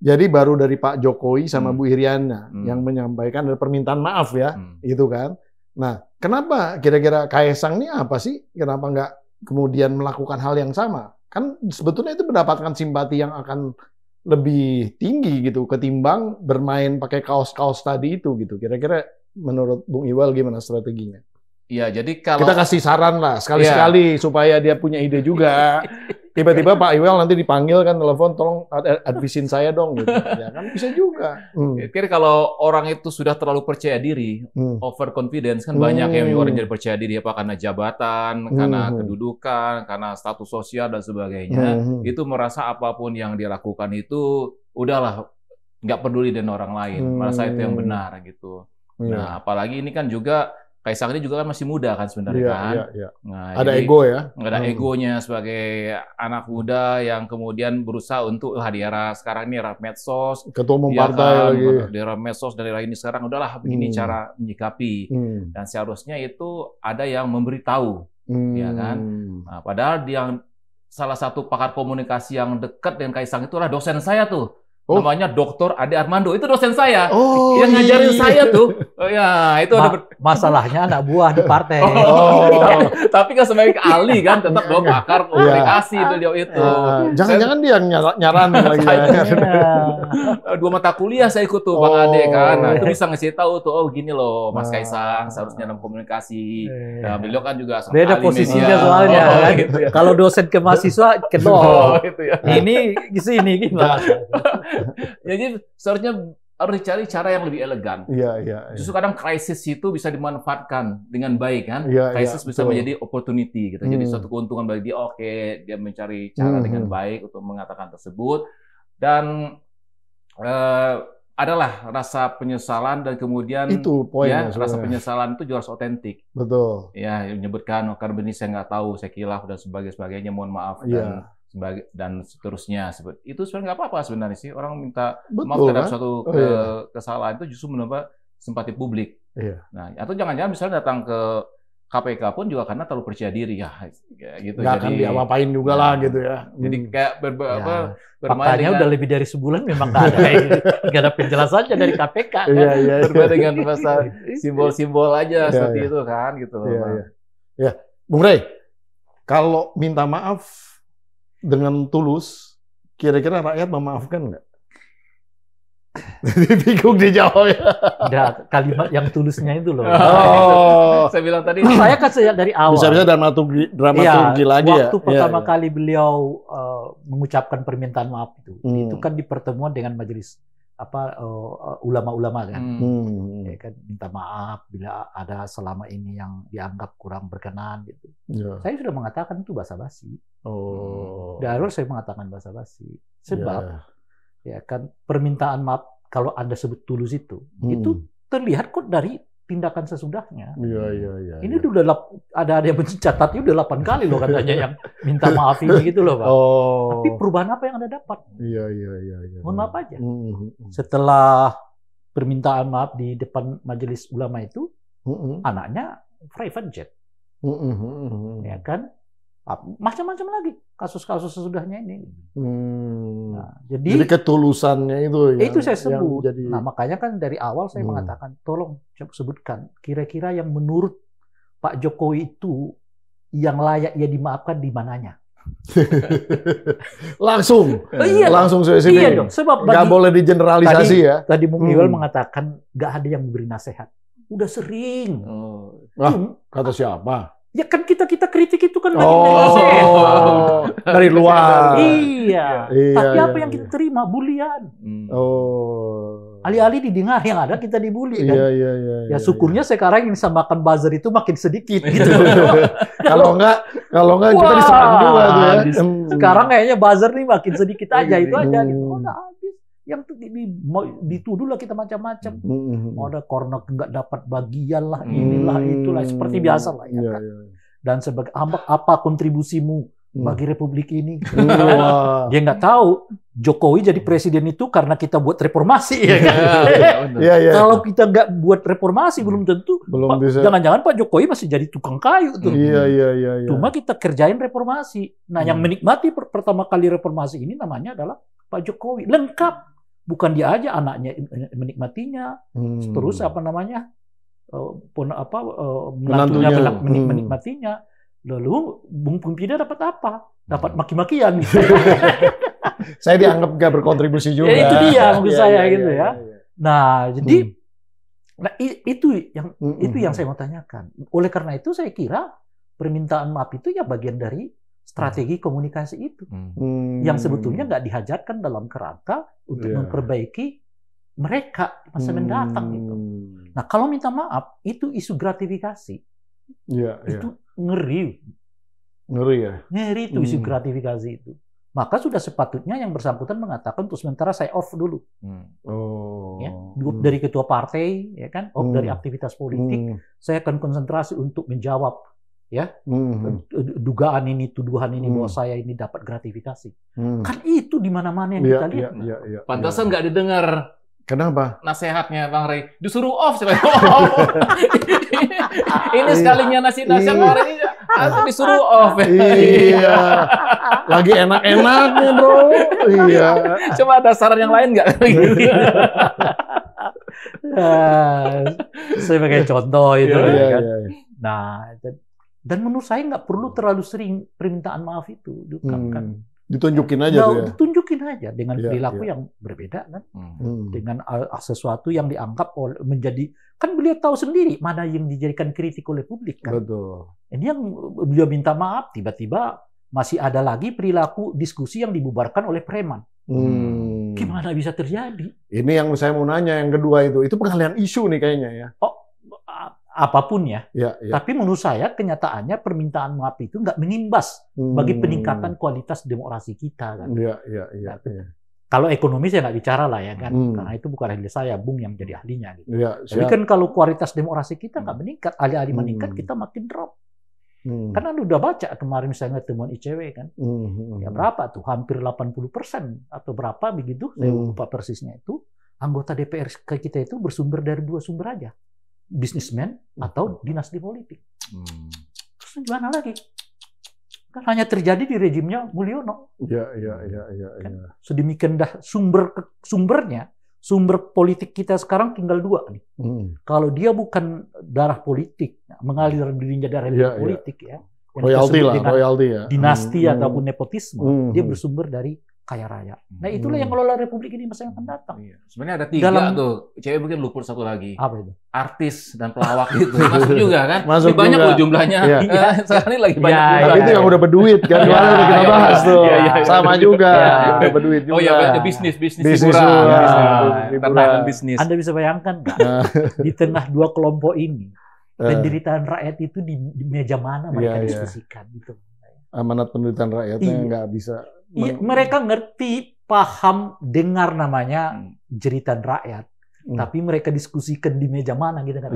B: Jadi baru dari Pak Jokowi sama Bu Iriana yang menyampaikan ada permintaan maaf ya, itu kan. Nah, kenapa kira-kira Kaisang ini apa sih? Kenapa nggak kemudian melakukan hal yang sama? Kan sebetulnya itu mendapatkan simpati yang akan lebih tinggi gitu ketimbang bermain pakai kaos-kaos tadi itu gitu. Kira-kira menurut Bung Iqbal gimana strateginya?
C: Iya, jadi kalau
B: kita kasih saran lah sekali-sekali supaya dia punya ide juga. Tiba-tiba Pak Iqbal nanti dipanggil kan telepon, tolong advisin saya dong gitu. Ya kan bisa juga.
C: Kira kalau orang itu sudah terlalu percaya diri, over confidence kan banyak yang orang jadi percaya diri apa karena jabatan, karena kedudukan, karena status sosial dan sebagainya. Itu merasa apapun yang dia lakukan itu udahlah nggak peduli dengan orang lain, merasa itu yang benar gitu. Nah, apalagi ini kan juga Kaisang ini juga kan masih muda kan sebenarnya kan. Nah,
B: ada ego ya.
C: Ada egonya sebagai anak muda yang kemudian berusaha untuk di era sekarang ini era medsos.
B: Ketua umum partai lagi.
C: Di era medsos dari era ini sekarang udahlah begini cara menyikapi. Dan seharusnya itu ada yang memberitahu, ya kan. Nah, padahal yang salah satu pakar komunikasi yang dekat dengan Kaisang itu adalah dosen saya tuh. Namanya Dr. Ade Armando, itu dosen saya yang ngajarin saya tuh. Itu ada
A: masalahnya anak buah di partai.
C: Tapi kan sebagai ahli kan tetap dong pakar komunikasi beliau itu.
B: Jangan-jangan dia nyaran lagi.
C: 2 mata kuliah saya ikut tuh Bang Ade kan. Nah, itu bisa ngasih tahu tuh, gini loh Mas Kaisang seharusnya dalam komunikasi. Nah, beliau kan juga
A: beda posisinya soalnya kan. Gitu ya. Kalau dosen ke mahasiswa kedok. Ini sini gimana?
C: Jadi seharusnya harus dicari cara yang lebih elegan. Justru kadang krisis itu bisa dimanfaatkan dengan baik kan. Krisis bisa menjadi opportunity gitu. Jadi suatu keuntungan bagi dia. Dia mencari cara dengan baik untuk mengatakan tersebut. Dan adalah rasa penyesalan dan kemudian
B: itu poinnya.
C: rasa penyesalan itu juga harus otentik.
B: Betul.
C: Ya, menyebutkan karena ini saya nggak tahu, saya kilaf dan sebagainya, mohon maaf dan seterusnya. Itu sebenarnya nggak apa-apa sebenarnya sih, orang minta maaf terhadap suatu kesalahan itu justru menambah simpati publik. Nah, atau jangan-jangan misalnya datang ke KPK pun juga karena terlalu percaya diri gitu.
B: Nggak akan diapa-apain juga lah gitu ya.
C: Jadi kayak
A: faktanya udah lebih dari sebulan memang nggak ada penjelasannya dari KPK kan.
C: Bermain dengan masa simbol-simbol aja seperti itu kan gitu.
B: Ya, Bung Rey, kalau minta maaf dengan tulus, kira-kira rakyat memaafkan nggak? Bingung dijawab ya.
A: Ada kalimat yang tulusnya itu loh.
C: Saya bilang tadi.
A: Saya kan sejak dari awal.
B: Bisa-bisa dramaturgi lagi ya.
A: Waktu pertama kali beliau mengucapkan permintaan maaf itu kan di pertemuan dengan majelis ulama-ulama kan. Ya kan minta maaf bila ada selama ini yang dianggap kurang berkenan gitu. Saya sudah mengatakan itu basa-basi. Dari awal saya mengatakan basa-basi. Sebab ya kan permintaan maaf kalau Anda sebut tulus itu terlihat kok dari tindakan sesudahnya. Ini udah ada yang mencatat udah 8 kali loh katanya yang minta maaf ini gitu loh Pak. Tapi perubahan apa yang Anda dapat? Mohon maaf aja. Setelah permintaan maaf di depan majelis ulama itu, anaknya private jet, ya kan? Macam-macam lagi kasus-kasus sesudahnya ini. Nah, jadi ketulusannya itu saya sebut. Nah, makanya kan dari awal saya mengatakan tolong sebutkan kira-kira yang menurut Pak Jokowi itu yang layak ia dimaafkan di mananya.
B: Langsung spesifik.
A: Iya dong, sebab
B: nggak boleh digeneralisasi ya.
A: Tadi Bung Iwal mengatakan nggak ada yang memberi nasihat. Udah sering.
B: Kata siapa?
A: Ya kan kita kritik itu kan
B: dari luar.
A: Iya. Tapi apa yang kita terima? Bulian. Alih-alih didengar yang ada kita dibully kan. Ya syukurnya sekarang yang disamakan buzzer itu makin sedikit gitu.
B: Kalau enggak kita diserang juga tuh ya.
A: Sekarang kayaknya buzzer nih makin sedikit aja itu aja gitu. Udah habis. Yang dituduh lah kita macam-macam. Ada karena nggak dapat bagian lah, inilah itulah seperti biasa lah ya kan. Dan sebagai apa kontribusimu bagi Republik ini? Dia nggak tahu Jokowi jadi presiden itu karena kita buat reformasi ya kan. Kalau kita nggak buat reformasi belum tentu.
B: Bisa.
A: Jangan-jangan Pak Jokowi masih jadi tukang kayu tuh. Cuma kita kerjain reformasi. Nah, yang menikmati pertama kali reformasi ini namanya adalah Pak Jokowi. Lengkap. Bukan dia aja, anaknya menikmatinya, terus menantunya menikmatinya. Lalu Bung Pimpinda dapat apa? Dapat maki-makian.
B: Saya dianggap gak berkontribusi juga.
A: Itu dia maksud saya gitu ya. Nah, jadi itu yang saya mau tanyakan. Oleh karena itu saya kira permintaan maaf itu ya bagian dari strategi komunikasi itu yang sebetulnya nggak dihajarkan dalam kerangka untuk memperbaiki mereka masa mendatang gitu. Nah kalau minta maaf itu isu gratifikasi, itu ngeri itu isu gratifikasi itu. Maka sudah sepatutnya yang bersangkutan mengatakan untuk sementara saya off dulu, ya, dari ketua partai, ya kan, off dari aktivitas politik, saya akan konsentrasi untuk menjawab. Ya, dugaan ini, tuduhan ini bahwa saya ini dapat gratifikasi. Kan itu di mana-mana yang kita lihat.
C: Pantasan nggak didengar.
B: Kenapa?
C: Nasihatnya Bang Rey. Disuruh off. Ini sekalinya nasihat Bang Rey ini disuruh off.
B: Iya. Lagi enak-enaknya, Bro. Iya.
C: Coba ada saran yang lain nggak?
A: Sebagai contoh itu. Kan? Nah, dan menurut saya nggak perlu terlalu sering permintaan maaf itu kan.
B: Ditunjukin aja tuh ya.
A: Ditunjukin aja dengan perilaku yang berbeda kan. Dengan sesuatu yang dianggap menjadi, kan beliau tahu sendiri mana yang dijadikan kritik oleh publik kan.
B: Betul.
A: Ini yang beliau minta maaf, tiba-tiba masih ada lagi perilaku diskusi yang dibubarkan oleh preman. Gimana bisa terjadi?
B: Ini yang saya mau nanya yang kedua itu pengalihan isu nih kayaknya ya.
A: Apapun ya. Tapi menurut saya kenyataannya permintaan maaf itu nggak mengimbas bagi peningkatan kualitas demokrasi kita kan. Kalau ekonomi saya nggak bicara lah ya kan, karena itu bukan ahli saya, Bung yang jadi ahlinya gitu.
B: Ya,
A: Tapi kan kalau kualitas demokrasi kita nggak meningkat, alih-alih meningkat kita makin drop. Karena lu udah baca kemarin misalnya temuan ICW kan, ya berapa tuh? Hampir 80% atau berapa begitu? Saya lupa persisnya itu. Anggota DPR kita itu bersumber dari 2 sumber aja, bisnismen atau dinasti politik. Terus gimana lagi? Kan hanya terjadi di rejimnya Mulyono.
B: Iya.
A: Kan? Sedemikian dah sumbernya. Sumber politik kita sekarang tinggal 2 nih. Kalau dia bukan darah politik, mengalir dirinya darah politik ya.
B: Royalti lah, royalti ya.
A: Dinasti ataupun nepotisme, dia bersumber dari kaya raya. Nah itulah yang ngelola Republik ini masa yang akan datang.
C: Sebenarnya ada 3 tuh. Cewek mungkin luput 1 lagi.
A: Apa itu?
C: Artis dan pelawak itu masuk juga kan?
B: Masuk
C: banyak
B: juga.
C: loh jumlahnya. Sekarang ini lagi banyak.
B: Tapi itu yang udah berduit kan? Kemarin udah kita bahas tuh. Sama juga. Udah berduit juga.
C: Oh iya, ada bisnis
B: hiburan.
C: Bisnis.
A: Anda bisa bayangkan nggak? Di tengah 2 kelompok ini, penderitaan rakyat itu di meja mana mereka diskusikan gitu.
B: Amanat penderitaan rakyatnya nggak bisa.
A: Mereka ngerti, paham, dengar namanya jeritan rakyat, tapi mereka diskusikan di meja mana gitu kan?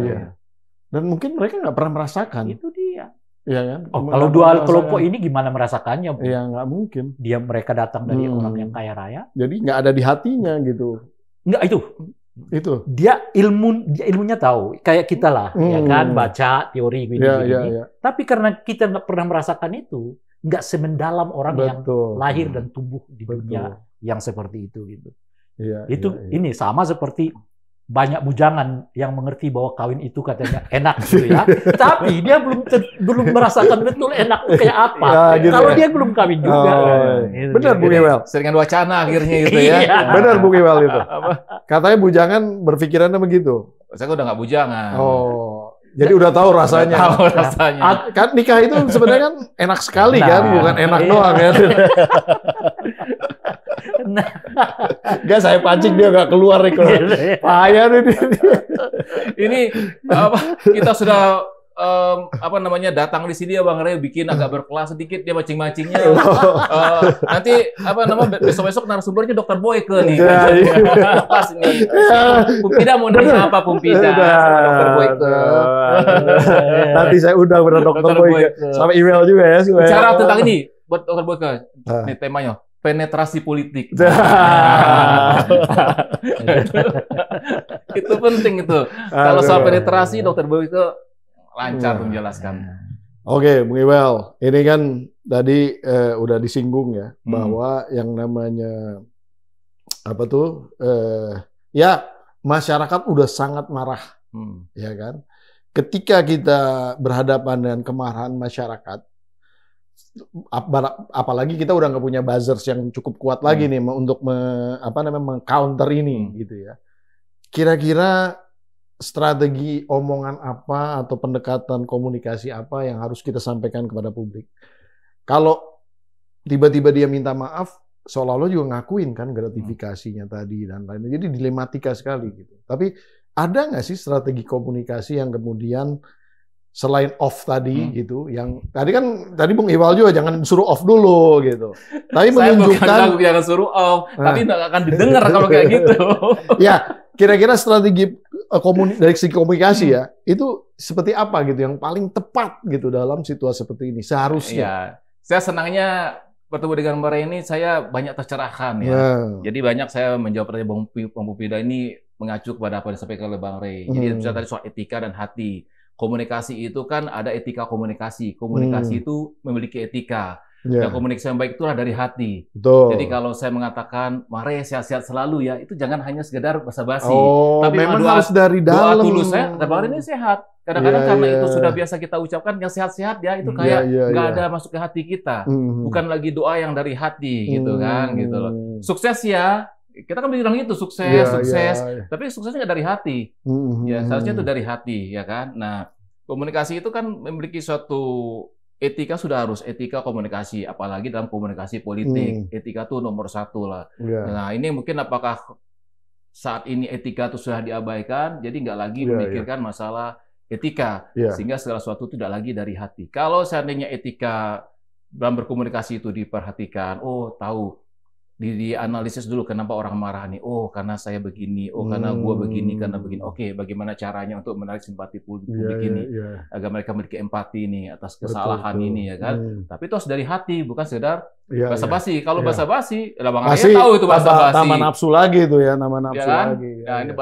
B: Dan mungkin mereka nggak pernah merasakan.
A: Itu dia.
B: Iya kan?
A: Kalau 2 kelompok ini gimana merasakannya?
B: Iya nggak mungkin.
A: Mereka datang dari orang yang kaya raya.
B: Jadi nggak ada di hatinya gitu.
A: Nggak itu. Dia ilmunya tahu, kayak kita lah, ya kan, baca teori gini. Tapi karena kita nggak pernah merasakan itu, nggak semendalam orang yang lahir dan tumbuh di dunia yang seperti itu gitu. Ini sama seperti banyak bujangan yang mengerti bahwa kawin itu katanya enak gitu ya. Tapi dia belum merasakan betul enak kayak apa. Kalau dia belum kawin juga.
B: Benar Bung Iwel.
C: Seringan wacana akhirnya gitu ya.
B: Benar Bung Iwel itu. Katanya bujangan berpikirannya begitu.
C: Saya udah nggak bujangan.
B: Jadi udah tahu rasanya. Kan nikah itu sebenarnya kan enak sekali kan, bukan enak doang kan. Gak saya pancing dia gak keluar nih. Payah nih.
C: Ini kita sudah datang di sini ya Bang Ray, bikin agak berkelas sedikit dia mancing-mancingnya. Nanti besok-besok narasumbernya Dr. Boyke nih. Pas nih. Pumpida mau nanya apa Pumpida? Dr. Boyke.
B: Nanti saya undang benar Dr. Boyke. Sama email juga ya.
C: Bicara tentang ini buat Dr. Boyke. Nih temanya penetrasi politik. Itu penting itu. Kalau soal penetrasi Dr. Boyke lancar menjelaskan.
B: Oke, Bung Iwel, ini kan tadi udah disinggung ya bahwa yang namanya masyarakat udah sangat marah, ya kan? Ketika kita berhadapan dengan kemarahan masyarakat, apalagi kita udah nggak punya buzzers yang cukup kuat lagi nih untuk meng-counter ini, gitu ya. Kira-kira strategi omongan apa atau pendekatan komunikasi apa yang harus kita sampaikan kepada publik? Kalau tiba-tiba dia minta maaf, seolah-olah juga ngakuin kan gratifikasinya tadi dan lain-lain. Jadi dilematika sekali gitu. Tapi ada nggak sih strategi komunikasi yang kemudian selain off tadi gitu, yang tadi Bung Iwal juga jangan suruh off dulu gitu. Tapi menunjukkan
C: jangan suruh off, tapi nggak akan didengar kalau kayak gitu.
B: Ya, kira-kira strategi dari segi komunikasi ya, itu seperti apa gitu yang paling tepat gitu dalam situasi seperti ini seharusnya.
C: Ya, saya senangnya bertemu dengan Mbak Ray ini saya banyak tercerahkan ya. Jadi banyak saya menjawab pertanyaan Bang Pumpida ini mengacu kepada apa yang disampaikan oleh Bang Ray. Jadi misalnya tadi soal etika dan hati. Komunikasi itu kan ada etika komunikasi. Komunikasi itu memiliki etika. Dan komunikasi yang baik itulah dari hati.
B: Betul.
C: Jadi kalau saya mengatakan, Mare sehat-sehat selalu ya, itu jangan hanya sekedar basa-basi.
B: Tapi memang harus dari dalam.
C: Doa tulus saya, Bang Ray ini sehat. Kadang-kadang karena itu sudah biasa kita ucapkan, yang sehat-sehat ya, itu kayak nggak ada masuk ke hati kita. Bukan lagi doa yang dari hati gitu kan, gitu loh. Sukses ya, kita kan bilang itu sukses. Tapi suksesnya nggak dari hati. Ya seharusnya itu dari hati, ya kan. Nah, komunikasi itu kan memiliki suatu etika, sudah harus etika komunikasi, apalagi dalam komunikasi politik. Etika itu nomor 1 lah. Nah, ini mungkin apakah saat ini etika itu sudah diabaikan, jadi nggak lagi memikirkan masalah etika, sehingga segala sesuatu tidak lagi dari hati. Kalau seandainya etika dalam berkomunikasi itu diperhatikan, tahu dianalisis dulu kenapa orang marah nih. Oh, karena saya begini. Oh, karena gua begini, karena begini. Oke, bagaimana caranya untuk menarik simpati publik ini agar mereka memiliki empati nih atas kesalahan ini ya kan. Tapi itu harus dari hati, bukan sekedar basa-basi. Kalau basa-basi, Bang Arya tahu itu basa-basi.
B: Nama nafsu lagi itu ya, nama nafsu
C: ya kan?
B: lagi.
C: Nah, ini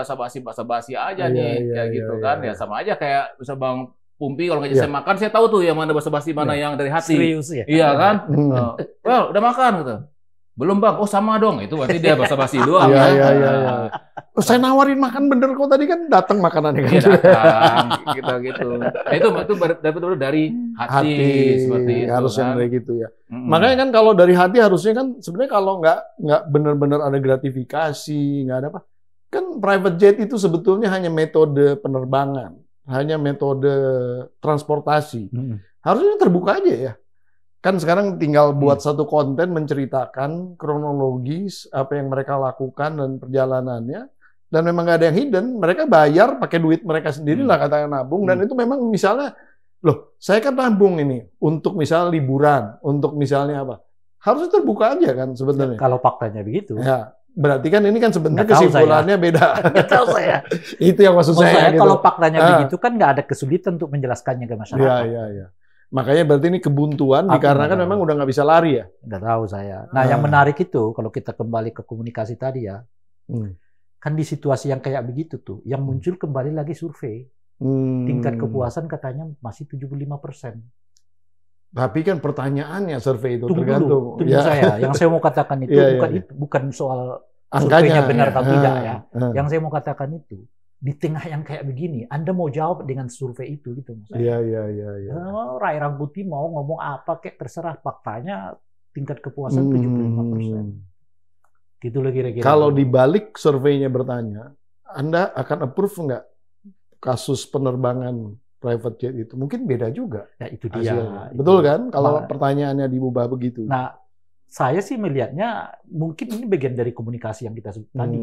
C: basa-basi aja nih, kayak gitu kan. Ya sama aja kayak bisa Bang Pumpi kalau ngajak saya makan, saya tahu tuh yang mana basa-basi, mana yang dari hati.
A: Serius ya?
C: Iya kan? Well, udah makan gitu. Belum Bang, oh sama dong. Itu berarti dia basa-basi doang.
B: Iya. Saya nawarin makan bener kok tadi kan datang makanannya kan.
C: Iya datang, gitu. Nah, itu betul-betul dari hati seperti itu.
B: Harusnya
C: kan?
B: kayak gitu ya. Makanya kan kalau dari hati harusnya kan sebenarnya kalau nggak benar-benar ada gratifikasi, nggak ada apa. Kan private jet itu sebetulnya hanya metode penerbangan, hanya metode transportasi. Harusnya terbuka aja ya. Kan sekarang tinggal buat satu konten menceritakan kronologis apa yang mereka lakukan dan perjalanannya, dan memang nggak ada yang hidden. Mereka bayar pakai duit mereka sendiri lah katanya nabung, dan itu memang misalnya, loh saya kan nabung ini untuk misalnya liburan, untuk misalnya apa, harusnya terbuka aja kan sebenarnya.
A: Kalau faktanya begitu.
B: Ya, berarti kan ini kan sebenarnya kesimpulannya beda.
A: Nggak tahu saya.
B: Itu yang maksud saya. Gitu.
A: Kalau faktanya begitu kan nggak ada kesulitan untuk menjelaskannya ke masyarakat.
B: Iya. Makanya berarti ini kebuntuan dikarenakan memang udah nggak bisa lari ya?
A: Nggak tahu saya. Nah, yang menarik itu kalau kita kembali ke komunikasi tadi ya, kan di situasi yang kayak begitu tuh, yang muncul kembali lagi survei. Tingkat kepuasan katanya masih 75%.
B: Tapi kan pertanyaannya survei itu
A: tergantung. Tunggu saya. Yang saya mau katakan itu bukan soal
B: angkanya,
A: surveinya benar atau tidak ya. Yang saya mau katakan itu, di tengah yang kayak begini, Anda mau jawab dengan survei itu gitu maksudnya.
B: Iya.
A: Rai Rangkuti mau ngomong apa kayak terserah, faktanya tingkat kepuasan 75%. Gitu loh kira-kira.
B: Kalau dibalik surveinya bertanya, Anda akan approve nggak kasus penerbangan private jet itu? Mungkin beda juga.
A: Ya itu dia.
B: Hasilnya. Betul kan? Kalau pertanyaannya diubah begitu.
A: Nah, saya sih melihatnya mungkin ini bagian dari komunikasi yang kita sebut tadi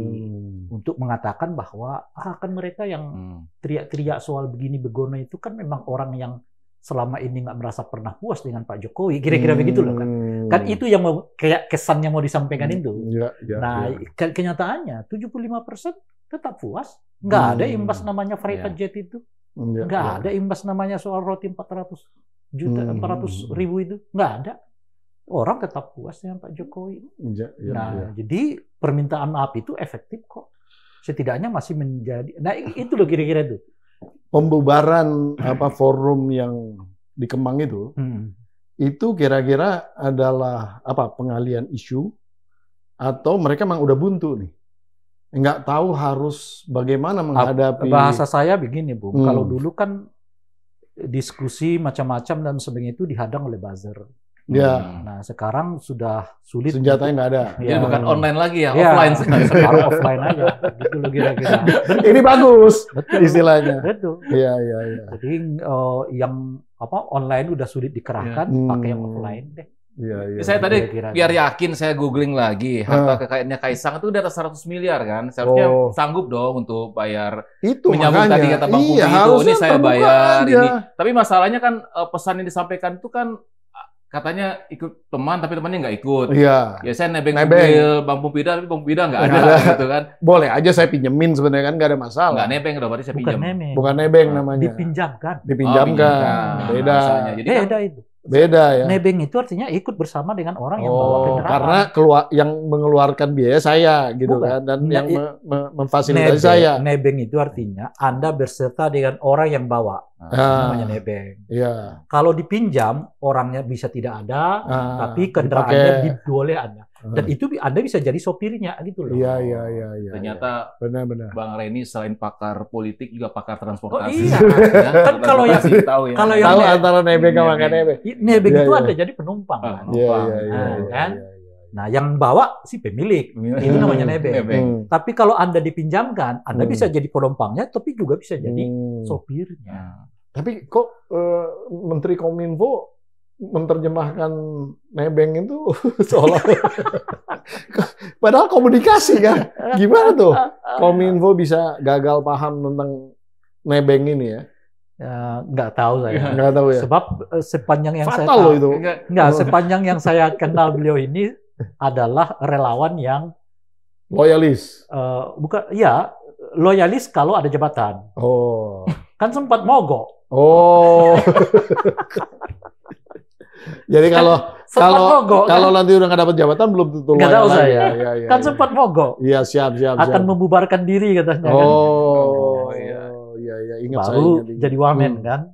A: untuk mengatakan bahwa kan mereka yang teriak-teriak soal begini begono itu kan memang orang yang selama ini nggak merasa pernah puas dengan Pak Jokowi, kira-kira begitu loh kan. Kan itu yang mau kayak kesannya mau disampaikan itu. Nah, kenyataannya 75% tetap puas, nggak ada imbas namanya private jet itu, nggak ada imbas namanya soal roti 400 ribu itu, nggak ada. Orang tetap puas dengan Pak Jokowi. Jadi permintaan maaf itu efektif kok. Setidaknya masih menjadi. Nah itu loh kira-kira itu.
B: Pembubaran forum yang di Kemang itu kira-kira adalah apa, pengalian isu atau mereka memang udah buntu nih? Nggak tahu harus bagaimana menghadapi.
A: Bahasa saya begini, Bung. Kalau dulu kan diskusi macam-macam dan sebagainya itu dihadang oleh buzzer. Nah sekarang sudah sulit.
B: Senjatanya nggak ada.
C: Jadi bukan online lagi ya, offline
A: sekarang offline aja. Gitu loh kira-kira.
B: Ini bagus istilahnya.
A: Betul.
B: Iya.
A: Jadi yang online udah sulit dikerahkan, pakai yang offline deh.
B: Iya.
C: Saya tadi biar yakin saya googling lagi harta kekayaannya Kaisang itu di atas 100 miliar kan. Seharusnya sanggup dong untuk bayar. Itu menyambung tadi kata Bang Pumpi itu. Ini saya bayar ini. Tapi masalahnya kan pesan yang disampaikan itu kan katanya ikut teman, tapi temannya nggak ikut.
B: Iya.
C: Ya saya nebeng mobil Bang Pumpida, tapi Bang Pumpida nggak ada gitu kan.
B: Boleh aja saya pinjemin sebenarnya kan, nggak ada masalah.
C: Nggak nebeng, berarti saya pinjam.
B: Bukan nebeng namanya.
A: Dipinjamkan.
B: Beda.
C: Jadi
A: beda itu.
B: Beda ya.
A: Nebeng itu artinya ikut bersama dengan orang yang bawa kendaraan.
B: Karena yang mengeluarkan biaya saya gitu kan, dan yang memfasilitasi saya.
A: Nebeng itu artinya Anda berserta dengan orang yang bawa. Namanya nebeng.
B: Iya.
A: Kalau dipinjam, orangnya bisa tidak ada, tapi kendaraannya boleh ada. Dan itu Anda bisa jadi sopirnya gitu loh.
B: Iya.
C: Ternyata
B: benar.
C: Bang Reni selain pakar politik juga pakar transportasi.
A: Iya. Kan kalau yang
B: tahu antara nebeng sama nggak nebeng.
A: Nebeng itu ada jadi penumpang.
B: Iya.
A: Nah, yang bawa si pemilik. Itu namanya nebeng. Tapi kalau Anda dipinjamkan, Anda bisa jadi penumpangnya, tapi juga bisa jadi sopirnya.
B: Tapi kok Menteri Kominfo menerjemahkan nebeng itu seolah padahal komunikasi kan? Gimana tuh Kominfo bisa gagal paham tentang nebeng ini ya?
A: Nggak tahu saya.
B: Nggak tahu ya.
A: Sebab sepanjang yang
B: fatal loh itu.
A: Sepanjang yang saya kenal beliau ini, adalah relawan yang
B: Loyalis.
A: bukan, ya loyalis kalau ada jabatan.
B: Oh.
A: Kan sempat mogok.
B: Oh. Jadi kalau nanti udah nggak dapat jabatan belum tentu
A: nggak tahu saya.
B: Ya,
A: kan sempat mogok.
B: Iya, siap.
A: Akan membubarkan diri katanya.
B: Oh, iya, ingat
A: baru
B: saya.
A: Jadi wamen kan.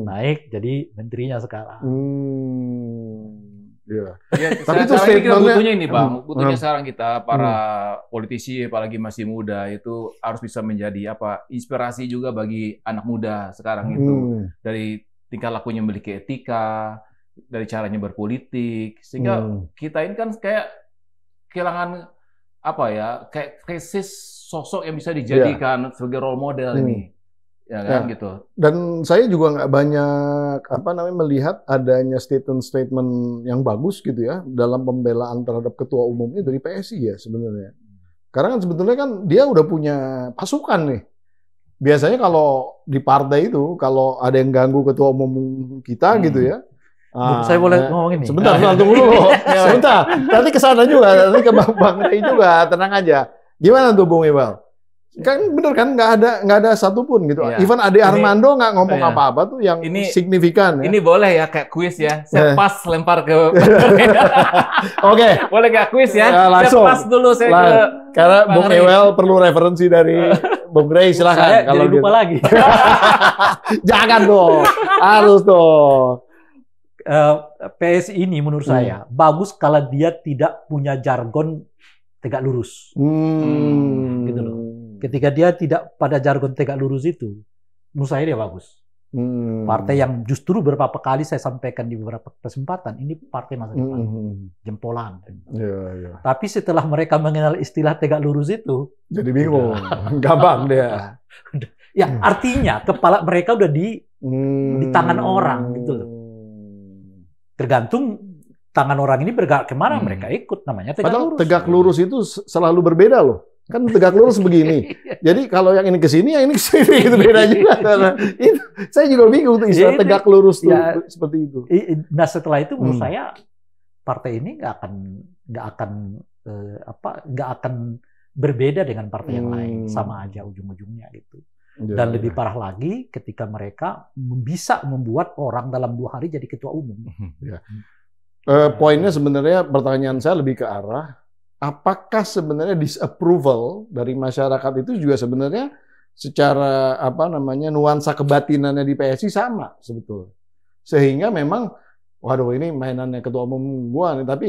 A: Naik jadi menterinya sekarang.
B: Iya.
C: Tapi itu kita butuhnya ini, Bang. Butuhnya sekarang kita para politisi, apalagi masih muda, itu harus bisa menjadi inspirasi juga bagi anak muda sekarang itu. Dari tingkah lakunya memiliki etika, dari caranya berpolitik, sehingga kita ini kan kayak kehilangan kayak krisis sosok yang bisa dijadikan sebagai role model ini. Ya kan gitu.
B: Dan saya juga nggak banyak melihat adanya statement-statement yang bagus gitu ya dalam pembelaan terhadap ketua umumnya dari PSI ya sebenarnya. Karena kan sebetulnya kan dia udah punya pasukan nih. Biasanya kalau di partai itu kalau ada yang ganggu ketua umum kita gitu ya.
A: Saya boleh ngomong ini?
B: Sebentar, tunggu dulu. Sebentar. Nanti ke sana juga, nanti ke Bang Rey juga, tenang aja. Gimana tuh Bung Iqbal? Kan bener kan nggak ada satupun gitu.
C: Iya.
B: Even Ade Armando nggak ngomong apa-apa tuh yang signifikan.
C: Ini boleh ya kayak kuis ya. Saya pas lempar ke.
B: Oke.
C: Boleh kayak kuis ya.
B: Langsung.
C: Saya pas dulu saya ke.
B: Karena Bung Ewel perlu referensi dari Bung Rey, silahkan.
A: Saya jadi lupa lagi.
B: Jangan dong. Harus dong.
A: PSI ini menurut saya bagus kalau dia tidak punya jargon tegak lurus. Gitu loh. Ketika dia tidak pada jargon tegak lurus itu, menurut saya dia bagus. Partai yang justru beberapa kali saya sampaikan di beberapa kesempatan, ini partai masa depan, jempolan.
B: Ya.
A: Tapi setelah mereka mengenal istilah tegak lurus itu,
B: jadi bingung, gampang dia.
A: Ya artinya kepala mereka udah di tangan orang gitu loh. Tergantung tangan orang ini bergerak kemana mereka ikut, namanya tegak lurus.
B: Tegak lurus itu selalu berbeda loh. Kan tegak lurus begini. Jadi kalau yang ini ke sini, yang ini ke sini itu beda juga. Itu saya juga bingung tuh istilah tegak lurus tuh seperti itu.
A: Nah setelah itu menurut saya partai ini nggak akan berbeda dengan partai yang lain, sama aja ujung-ujungnya gitu. Dan lebih parah lagi ketika mereka bisa membuat orang dalam 2 hari jadi ketua umum.
B: Poinnya sebenarnya pertanyaan saya lebih ke arah apakah sebenarnya disapproval dari masyarakat itu juga sebenarnya secara nuansa kebatinannya di PSI sama sebetulnya. Sehingga memang waduh ini mainannya ketua umum gua nih, tapi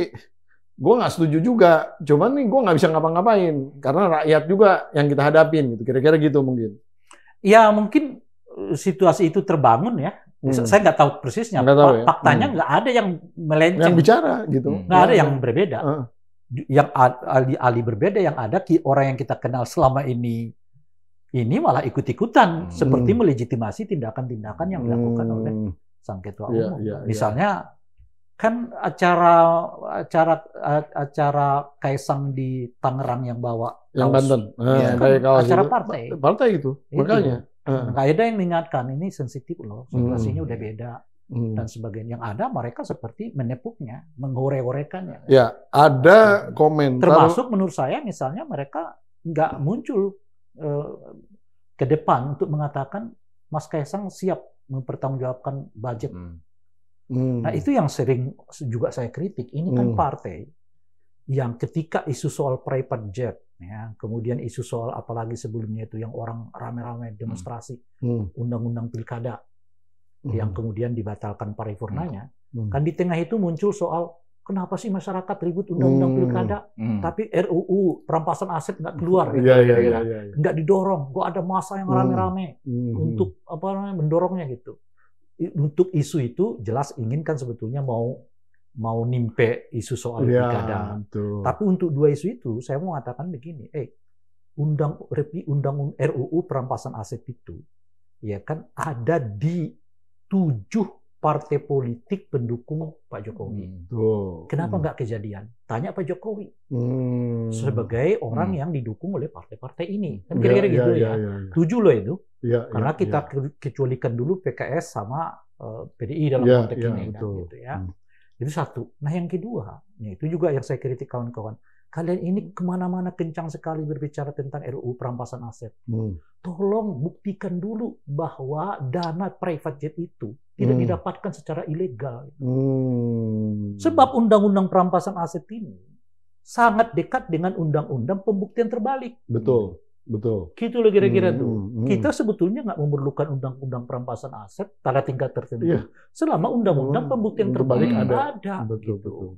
B: gua nggak setuju juga. Cuman nih gua nggak bisa ngapa-ngapain karena rakyat juga yang kita hadapin gitu. Kira-kira gitu mungkin. Ya
A: mungkin situasi itu terbangun ya. Saya nggak tahu persisnya. Faktanya nggak ada yang melenceng.
B: Yang bicara gitu.
A: Nggak ada yang berbeda. Yang ahli berbeda, yang ada orang yang kita kenal selama ini malah ikut-ikutan seperti melegitimasi tindakan-tindakan yang dilakukan oleh sang ketua umum. Misalnya kan acara Kaisang di Tangerang yang bawa
B: yang Banten,
A: acara
B: partai itu makanya
A: nggak ada yang mengingatkan ini sensitif loh, situasinya udah beda dan sebagainya. Yang ada mereka seperti menepuknya, menggore-gorekannya.
B: Ya ada komentar.
A: Termasuk menurut saya misalnya mereka nggak muncul ke depan untuk mengatakan Mas Kaisang siap mempertanggungjawabkan budget. Nah itu yang sering juga saya kritik. Ini kan partai yang ketika isu soal private jet, ya, kemudian isu soal apalagi sebelumnya itu yang orang rame-rame demonstrasi undang-undang pilkada yang kemudian dibatalkan paripurnanya, kan di tengah itu muncul soal kenapa sih masyarakat ribut undang-undang pilkada, tapi RUU perampasan aset nggak keluar, nggak didorong, kok ada massa yang rame-rame untuk mendorongnya gitu. Untuk isu itu jelas inginkan sebetulnya mau nimpe isu soal pilkada. Tapi untuk 2 isu itu saya mau mengatakan begini, undang RUU perampasan aset itu ya kan ada di 7 partai politik pendukung Pak Jokowi. Kenapa nggak kejadian? Tanya Pak Jokowi sebagai orang yang didukung oleh partai-partai ini. Kan kira-kira gitu ya. 7 loh itu. Karena kita kecualikan dulu PKS sama PDI dalam konteks ini. Kan, gitu ya. Itu satu. Nah yang kedua, itu juga yang saya kritik kawan-kawan. Kalian ini kemana-mana kencang sekali berbicara tentang RUU perampasan aset. Tolong buktikan dulu bahwa dana private jet itu tidak didapatkan secara ilegal. Sebab undang-undang perampasan aset ini sangat dekat dengan undang-undang pembuktian terbalik.
B: Betul, betul.
A: Gitu loh kira-kira tuh. Kita sebetulnya nggak memerlukan undang-undang perampasan aset pada tingkat tertentu. Selama undang-undang pembuktian terbalik ada.
B: Betul,
A: gitu.
B: betul.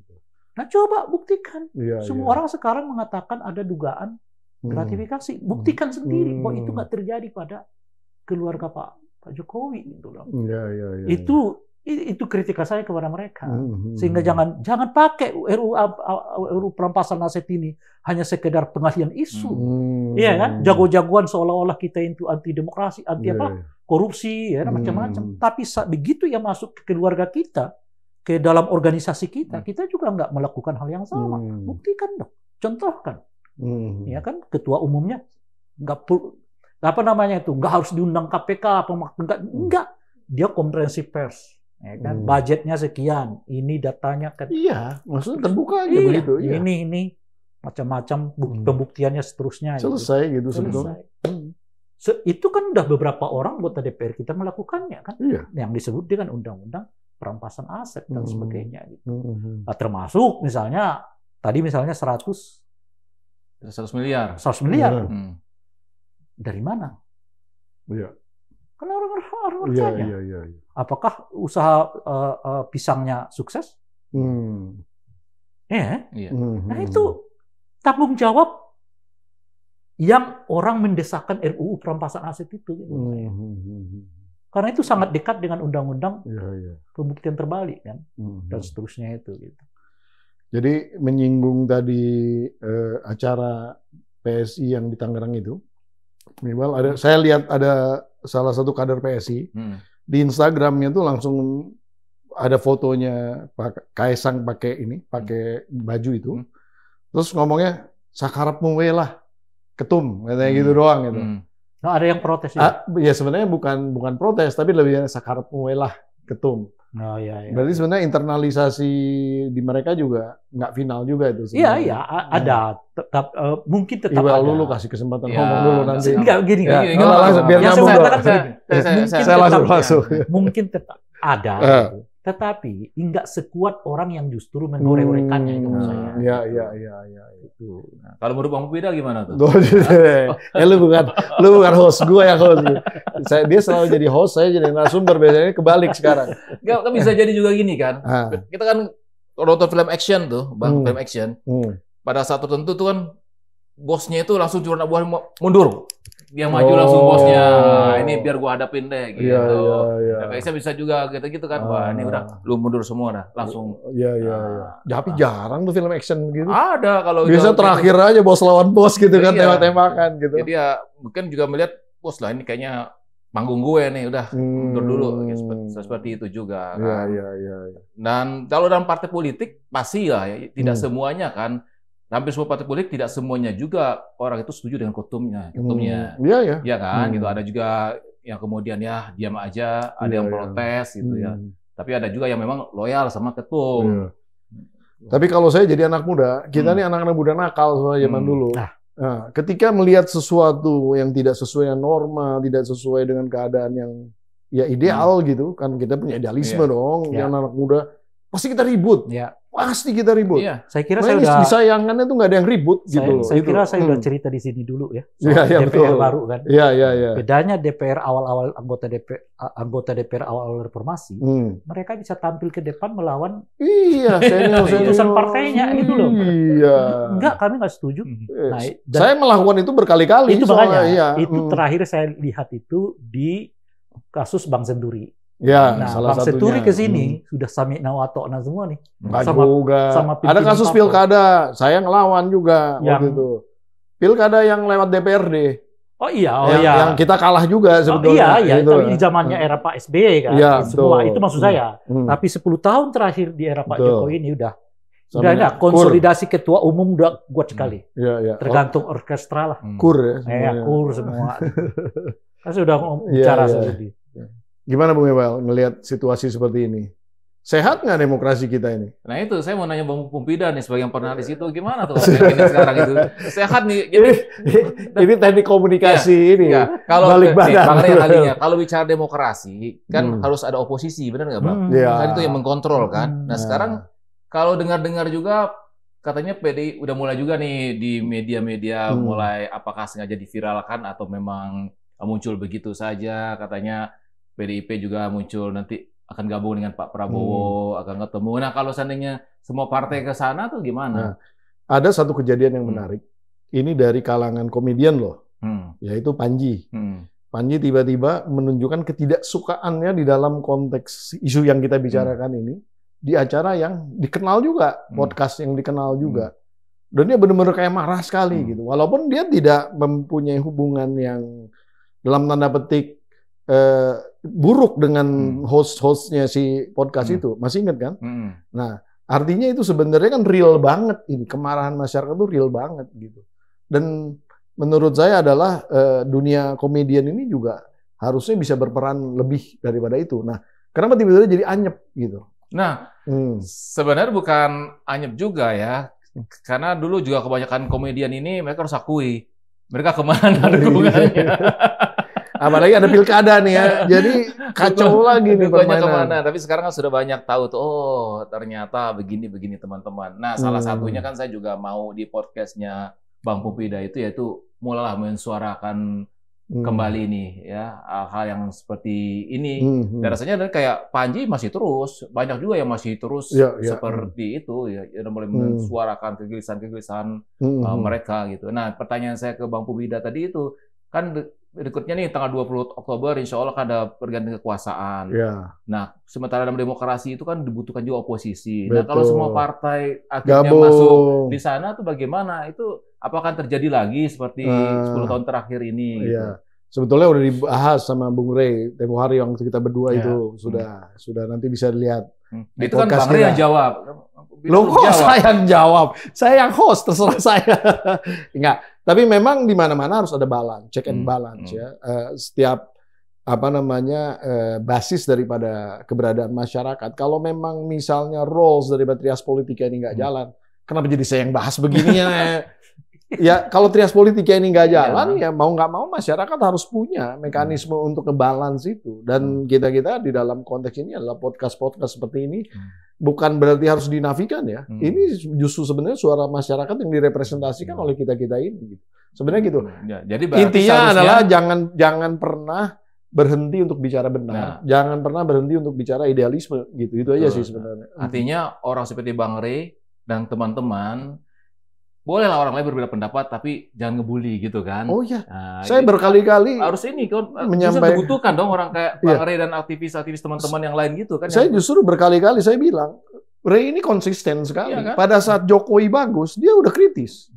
A: Nah coba buktikan. Semua orang sekarang mengatakan ada dugaan gratifikasi. Buktikan sendiri bahwa itu nggak terjadi pada keluarga Pak Jokowi gitu loh. Itu kritika saya kepada mereka. Sehingga jangan pakai RUU perampasan aset ini hanya sekedar pengalihan isu. Iya kan? Jago-jagoan seolah-olah kita itu anti demokrasi, anti korupsi, ya macam-macam. Tapi begitu yang masuk ke keluarga kita, ke dalam organisasi kita juga nggak melakukan hal yang sama. Buktikan dong, contohkan. Ya kan, ketua umumnya nggak harus diundang KPK enggak. Dia konferensi pers, ya kan, budgetnya sekian, ini datanya kan.
B: Iya, maksudnya terbuka aja begitu. Iya.
A: Ini macam-macam pembuktiannya seterusnya.
B: Selesai gitu sebetulnya.
A: Itu kan udah beberapa orang anggota DPR kita melakukannya kan, yang disebut dengan undang-undang perampasan aset dan sebagainya gitu. Nah, termasuk misalnya 100 miliar. 100 miliar. Dari mana?
B: Iya.
A: Kan orang kerjanya.
B: Iya.
A: Apakah usaha pisangnya sukses? Iya. Nah, itu tanggung jawab yang orang mendesakkan RUU perampasan aset itu. Gitu. Karena itu sangat dekat dengan undang-undang pembuktian terbalik kan, dan seterusnya itu. Gitu.
B: Jadi menyinggung tadi acara PSI yang di Tangerang itu, saya lihat ada salah satu kader PSI di Instagramnya tuh langsung ada fotonya Pak Kaisang pakai baju itu, terus ngomongnya sakarepmu we lah ketum, katanya gitu doang gitu.
A: Nah, ada yang protes ya?
B: Ya sebenarnya bukan protes, tapi lebih sakarepmu we lah ketum.
A: Oh iya.
B: Berarti sebenarnya internalisasi di mereka juga nggak final juga itu.
A: Iya, ada. Mungkin tetap ada.
B: Lu kasih kesempatan ngomong dulu nanti.
A: Enggak gini.
B: Langsung biar nyambung. Saya langsung masuk.
A: Mungkin tetap ada. Tetapi nggak sekuat orang yang justru mengorek-orekannya itu menurut saya.
B: Iya.
C: Itu. Nah, kalau menurut Bang Pida gimana tuh?
B: Lu bukan host, gue yang host. Dia selalu jadi host, saya jadi narasumber. Biasanya kebalik sekarang.
C: Nggak, kan bisa jadi juga gini kan. Kita kan nonton film action tuh, film action. Pada saat tertentu tuh kan bosnya itu langsung curang mundur. Yang maju langsung bosnya, ini biar gua hadapin deh gitu. Iya. Saya bisa juga gitu kan. Wah, ini udah lu mundur semua dah, langsung.
B: Iya. Tapi jarang tuh film action begitu.
C: Ada kalau
B: biasa terakhir aja bos lawan bos gitu kan, tembak-tembakan gitu.
C: Jadi ya mungkin juga melihat bos lah ini kayaknya panggung gue nih udah mundur dulu seperti itu juga kan. Iya. Dan kalau dalam partai politik pasti lah ya, tidak semuanya kan. Hampir semua partai politik tidak semuanya juga orang itu setuju dengan ketumnya.
B: Iya.
C: Iya kan, gitu. Ada juga yang kemudian ya diam aja, ada yang protes gitu ya. Tapi ada juga yang memang loyal sama ketum.
B: Tapi kalau saya jadi anak muda, kita nih anak-anak muda nakal soal zaman dulu. Nah, ketika melihat sesuatu yang tidak sesuai dengan norma, tidak sesuai dengan keadaan yang ya ideal gitu, kan kita punya idealisme dong, yang anak muda pasti kita ribut. Pasti kita ribut.
C: Iya.
A: Saya kira saya udah
B: disayangannya tuh nggak ada yang ribut gitu loh.
A: Saya kira saya udah cerita di sini dulu ya.
B: Iya,
A: DPR
B: betul.
A: baru kan.
B: Iya.
A: Bedanya DPR awal-awal anggota DPR awal-awal reformasi, mereka bisa tampil ke depan melawan keputusan partainya gitu loh.
B: Iya.
A: Enggak, kami nggak setuju. Nah,
B: saya melakukan itu berkali-kali.
A: Itu makanya. Itu terakhir saya lihat itu di kasus Bang Senturi.
B: Ya,
A: nah,
B: salah
A: Bang
B: satunya.
A: Senturi ke sini sudah sami nawatokna semua nih.
B: Sama ada kasus pilkada, saya ngelawan juga waktu itu. Pilkada yang lewat DPRD.
A: Oh iya,
B: yang kita kalah juga sebetulnya.
A: Iya, tapi di zamannya era Pak SBY kan.
B: Ya,
A: semua itu maksud saya. Tapi 10 tahun terakhir di era Pak Jokowi ini udah ada konsolidasi ketua umum udah kuat sekali.
B: Iya.
A: Tergantung orkestra lah.
B: Kur ya.
A: Kur semua. Kan sudah bicara seperti itu.
B: Gimana Bung Ebal ngelihat situasi seperti ini? Sehat nggak demokrasi kita ini?
C: Nah itu saya mau nanya Bang Pumpida nih sebagai yang pernah di situ gimana tuh sekarang itu sehat nih?
B: Ini teknik komunikasi ini.
C: Ya, kalau
B: balik badan.
C: Bang Ray kalinya kalau bicara demokrasi kan harus ada oposisi, benar nggak Bang? Kan itu yang mengkontrol kan. Nah sekarang kalau dengar-dengar juga katanya PDI udah mulai juga nih di media-media mulai apakah sengaja diviralkan atau memang muncul begitu saja, katanya PDIP juga muncul nanti akan gabung dengan Pak Prabowo, akan ketemu. Nah, kalau seandainya semua partai ke sana tuh gimana?
B: Nah, ada satu kejadian yang menarik. Ini dari kalangan komedian loh, yaitu Panji. Panji tiba-tiba menunjukkan ketidaksukaannya di dalam konteks isu yang kita bicarakan ini, di acara yang dikenal juga, podcast yang dikenal juga. Dan dia benar-benar kayak marah sekali gitu. Walaupun dia tidak mempunyai hubungan yang dalam tanda petik buruk dengan host-hostnya si podcast itu, masih ingat kan? Nah, artinya itu sebenarnya kan real banget ini, kemarahan masyarakat itu real banget gitu. Dan menurut saya adalah dunia komedian ini juga harusnya bisa berperan lebih daripada itu. Nah, kenapa tiba-tiba jadi anyep gitu?
C: Nah, sebenarnya bukan anyep juga ya, karena dulu juga kebanyakan komedian ini mereka harus akui mereka kemana dukungannya.
B: Apalagi ada pilkada nih ya, jadi kacau lagi nih permainan.
C: Kemana? Tapi sekarang kan sudah banyak tahu tuh, oh ternyata begini teman-teman. Nah salah satunya kan saya juga mau di podcastnya Bang Pumpida itu yaitu mulailah mensuarakan kembali nih ya hal yang seperti ini. Dan rasanya kayak Panji masih terus, banyak juga yang masih terus seperti itu ya, mulai mensuarakan kegelisahan mereka gitu. Nah pertanyaan saya ke Bang Pumpida tadi itu kan berikutnya nih tanggal 20 Oktober insya Allah kan ada pergantian kekuasaan. Nah, sementara dalam demokrasi itu kan dibutuhkan juga oposisi. Nah, kalau semua partai akhirnya masuk di sana tuh bagaimana? Itu apakah terjadi lagi seperti 10 tahun terakhir ini?
B: Iya. Sebetulnya udah dibahas sama Bung Ray tempo hari yang kita berdua itu sudah nanti bisa dilihat.
C: Itu kan Bang Ray yang jawab.
B: Loh kok saya yang jawab? Saya yang host, terserah saya. Enggak. Tapi memang di mana-mana harus ada balance, check and balance ya. Setiap basis daripada keberadaan masyarakat. Kalau memang misalnya roles daripada trias politika ini nggak jalan, kenapa jadi saya yang bahas begini ya? Ya kalau trias politika ini nggak jalan, ya mau nggak mau masyarakat harus punya mekanisme untuk ngebalance itu. Dan kita di dalam konteks ini adalah podcast seperti ini. Bukan berarti harus dinafikan ya. Ini justru sebenarnya suara masyarakat yang direpresentasikan oleh kita ini. Gitu. Sebenarnya gitu.
C: Ya, jadi
B: intinya adalah jangan pernah berhenti untuk bicara benar. Jangan pernah berhenti untuk bicara idealisme. Gitu. Itu aja sih sebenarnya.
C: Artinya orang seperti Bang Ray dan teman-teman bolehlah orang lain berbeda pendapat, tapi jangan ngebully gitu kan.
B: Oh iya, saya berkali-kali
C: harus ini kan menyampaikan. Dibutuhkan dong orang kayak Bang Ray dan aktivis-aktivis teman-teman yang lain gitu kan.
B: Saya justru berkali-kali saya bilang, Ray ini konsisten sekali. Kan? Pada saat Jokowi bagus, dia udah kritis.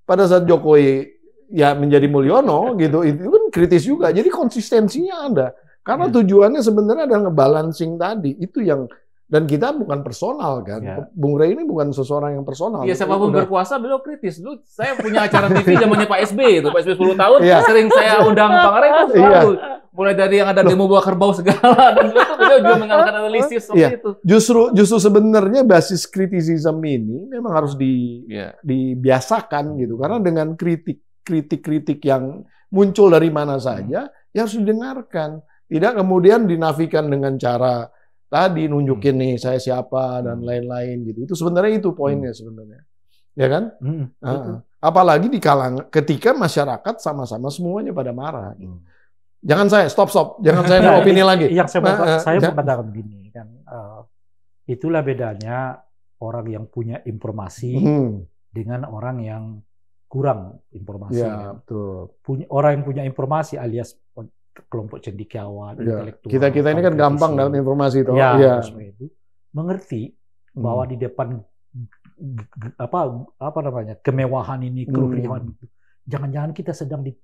B: Pada saat Jokowi ya menjadi Mulyono gitu, itu kan kritis juga. Jadi konsistensinya ada. Karena tujuannya sebenarnya adalah ngebalancing tadi. Itu yang dan kita bukan personal kan. Bung Ray ini bukan seseorang yang personal.
C: Iya, siapapun berkuasa beliau kritis. Dulu saya punya acara TV zamannya Pak SBY itu. Pak SBY 10 tahun sering saya undang Bang Ray itu selalu. Mulai dari yang ada demo bawa kerbau segala dan beliau juga mengalahkan analisis seperti itu.
B: Justru sebenarnya basis kritisisme ini memang harus dibiasakan gitu. Karena dengan kritik yang muncul dari mana saja ya harus didengarkan. Tidak kemudian dinafikan dengan cara tadi nunjukin nih saya siapa dan lain-lain gitu. Itu sebenarnya itu poinnya sebenarnya. Ya kan? Apalagi di kalangan ketika masyarakat sama-sama semuanya pada marah gitu. Jangan saya stop. Jangan saya beropini lagi.
A: Yang saya mengatakan begini kan. Itulah bedanya orang yang punya informasi dengan orang yang kurang informasi.
B: Ya, betul.
A: Orang yang punya informasi alias kelompok cendekiawan, intelektual.
B: Kita ini kan gampang dalam informasi itu.
A: Itu mengerti bahwa di depan apa namanya kemewahan ini, kerugian itu, jangan-jangan kita sedang di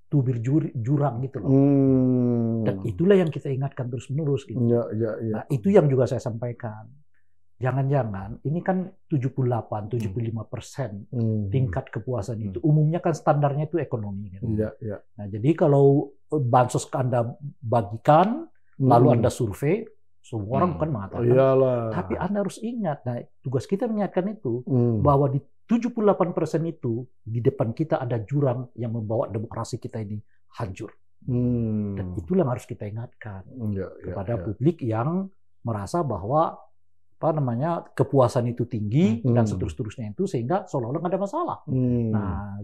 A: tubir jurang gitu loh. Dan itulah yang kita ingatkan terus-menerus gitu. Nah, itu yang juga saya sampaikan. Jangan-jangan ini kan 78-75% tingkat kepuasan itu. Umumnya kan standarnya itu ekonomi. Kan? Nah, jadi kalau bansos Anda bagikan, lalu Anda survei, Semua orang bukan mengatakan.
B: Iyalah.
A: Tapi Anda harus ingat, nah, tugas kita mengingatkan itu, bahwa di 78% itu, di depan kita ada jurang yang membawa demokrasi kita ini hancur. Dan itulah yang harus kita ingatkan kepada publik yang merasa bahwa kepuasan itu tinggi dan seterusnya itu, sehingga seolah-olah nggak ada masalah. Nah,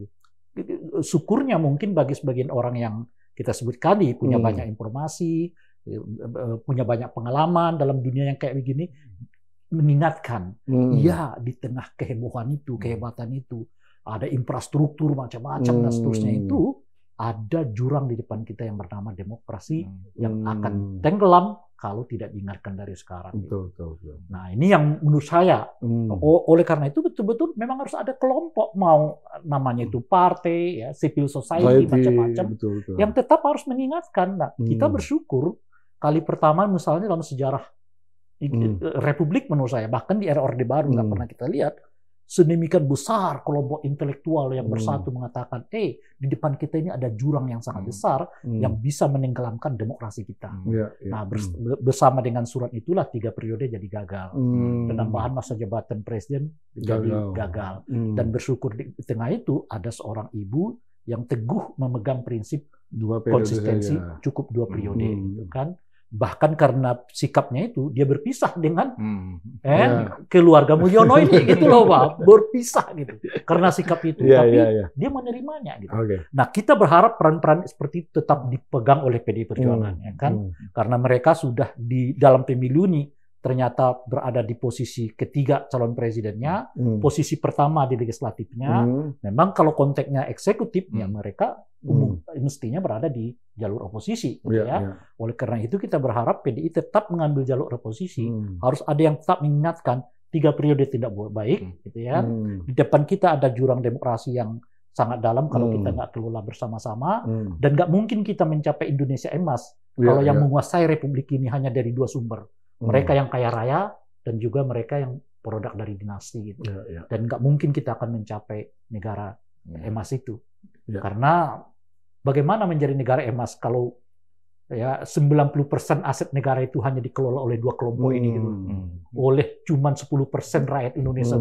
A: syukurnya mungkin bagi sebagian orang yang kita sebut tadi punya banyak informasi, punya banyak pengalaman dalam dunia yang kayak begini, mengingatkan, ya di tengah kehebohan itu, kehebatan itu, ada infrastruktur macam-macam dan seterusnya itu, ada jurang di depan kita yang bernama demokrasi yang akan tenggelam kalau tidak diingatkan dari sekarang.
B: Betul.
A: Nah, ini yang menurut saya, oleh karena itu betul-betul memang harus ada kelompok, mau namanya itu partai, ya, civil society macam-macam, yang tetap harus mengingatkan. Nah, kita bersyukur kali pertama misalnya dalam sejarah Republik menurut saya, bahkan di era Orde Baru nggak pernah kita lihat sedemikian besar kelompok intelektual yang bersatu mengatakan, di depan kita ini ada jurang yang sangat besar yang bisa menenggelamkan demokrasi kita. Nah, bersama dengan surat itulah 3 periode jadi gagal. Penambahan masa jabatan presiden jadi gagal. Dan bersyukur di tengah itu ada seorang ibu yang teguh memegang prinsip konsistensi cukup 2 periode, gitu kan. Bahkan karena sikapnya itu dia berpisah dengan keluarga Mulyono ini gitu loh Pak, berpisah gitu karena sikap itu, tapi dia menerimanya gitu. Nah, kita berharap peran-peran seperti itu tetap dipegang oleh PDI Perjuangan, ya kan, karena mereka sudah di dalam pemilu ini ternyata berada di posisi ketiga calon presidennya, posisi pertama di legislatifnya. Memang kalau konteksnya eksekutif, ya mereka mestinya berada di jalur oposisi, gitu ya. Oleh karena itu kita berharap PDI tetap mengambil jalur oposisi. Harus ada yang tetap mengingatkan 3 periode tidak baik, gitu ya. Di depan kita ada jurang demokrasi yang sangat dalam kalau kita nggak kelola bersama-sama, dan nggak mungkin kita mencapai Indonesia emas kalau yang menguasai Republik ini hanya dari 2 sumber. Mereka yang kaya raya dan juga mereka yang produk dari dinasti gitu. Dan nggak mungkin kita akan mencapai negara emas itu. Karena bagaimana menjadi negara emas kalau 90% aset negara itu hanya dikelola oleh 2 kelompok ini gitu. Oleh cuman 10% rakyat Indonesia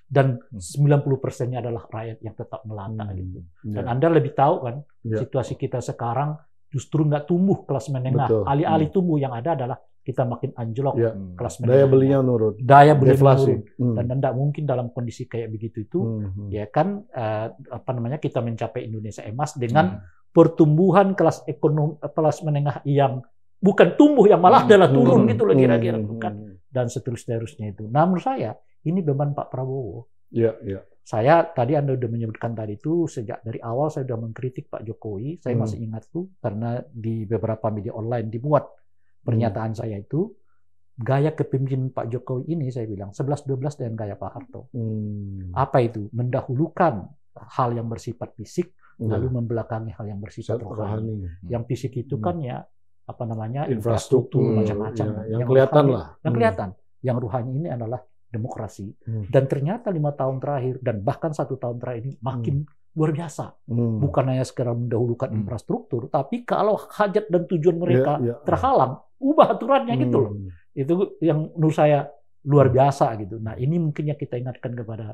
A: dan 90%-nya adalah rakyat yang tetap melata gitu. Dan Anda lebih tahu kan situasi kita sekarang justru nggak tumbuh kelas menengah. Alih-alih tumbuh yang ada adalah kita makin anjlok kelas menengah.
B: Daya belinya menurun.
A: Daya beli menurun. Dan tidak mungkin dalam kondisi kayak begitu itu, ya kan, kita mencapai Indonesia emas dengan pertumbuhan kelas ekonomi kelas menengah yang bukan tumbuh, yang malah adalah turun gitu loh kira-kira, bukan, dan seterusnya itu. Nah, menurut saya ini beban Pak Prabowo. Saya tadi Anda sudah menyebutkan tadi itu, sejak dari awal saya sudah mengkritik Pak Jokowi. Saya masih ingat tuh karena di beberapa media online dimuat pernyataan saya itu, gaya kepemimpinan Pak Jokowi ini saya bilang 11-12 dengan gaya Pak Harto. Apa itu? Mendahulukan hal yang bersifat fisik, lalu membelakangi hal yang bersifat rohani. Yang fisik itu kan infrastruktur macam-macam.
B: Yang kelihatan lah.
A: Yang kelihatan. Yang rohani ini adalah demokrasi. Dan ternyata 5 tahun terakhir dan bahkan 1 tahun terakhir ini makin luar biasa. Bukan hanya sekedar mendahulukan infrastruktur, tapi kalau hajat dan tujuan mereka terhalang, ubah aturannya gitu loh. Itu yang menurut saya luar biasa gitu. Nah, ini mungkin yang kita ingatkan kepada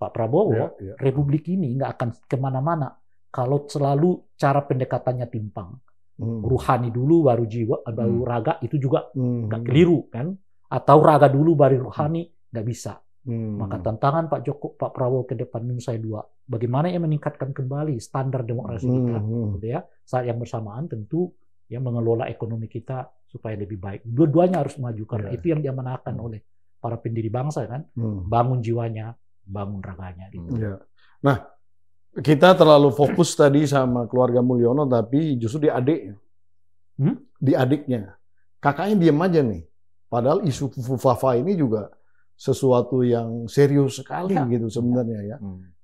A: Pak Prabowo, Republik ini nggak akan kemana-mana kalau selalu cara pendekatannya timpang. Ruhani dulu baru jiwa, baru raga, itu juga nggak keliru kan? Atau raga dulu baru ruhani, nggak bisa. Maka tantangan Pak Prabowo ke depan menurut saya 2. Bagaimana ia meningkatkan kembali standar demokrasi kita, gitu ya. Saat yang bersamaan tentu ya mengelola ekonomi kita supaya lebih baik. Dua-duanya harus maju karena itu yang diamanahkan oleh para pendiri bangsa kan. Bangun jiwanya, bangun raganya gitu.
B: Nah, kita terlalu fokus tadi sama keluarga Mulyono, tapi justru di adiknya. Di adiknya. Kakaknya diam aja nih. Padahal isu Fufafa ini juga sesuatu yang serius sekali gitu sebenarnya ya.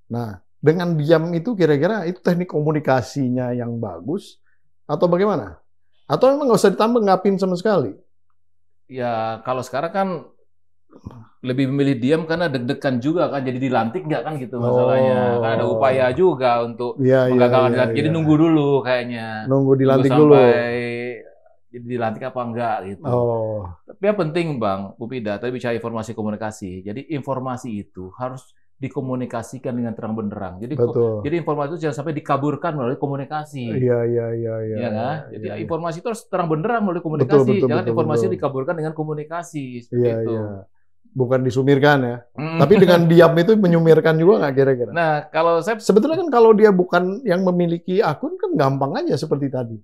B: Nah, dengan diam itu kira-kira itu teknik komunikasinya yang bagus atau bagaimana? Atau memang nggak usah ditanggapin sama sekali?
C: Ya, kalau sekarang kan lebih memilih diam karena deg-degan juga kan, jadi dilantik nggak kan gitu masalahnya. Kan ada upaya juga untuk menggagalkan dilantik. Jadi nunggu dulu kayaknya.
B: Nunggu dilantik dulu.
C: Sampai dilantik apa enggak gitu.
B: Oh.
C: Tapi yang penting Bang Pupida, tadi bicara informasi komunikasi. Jadi informasi itu harus dikomunikasikan dengan terang benderang. Jadi informasi itu jangan sampai dikaburkan melalui komunikasi.
B: Iya.
C: Ya kan? Jadi informasi itu harus terang benderang melalui komunikasi. Jangan informasi dikaburkan dengan komunikasi. Seperti itu.
B: Iya. Bukan disumirkan ya. Tapi dengan diam itu menyumirkan juga nggak kira-kira?
C: Nah, kalau saya
B: sebetulnya kan kalau dia bukan yang memiliki akun kan gampang aja seperti tadi.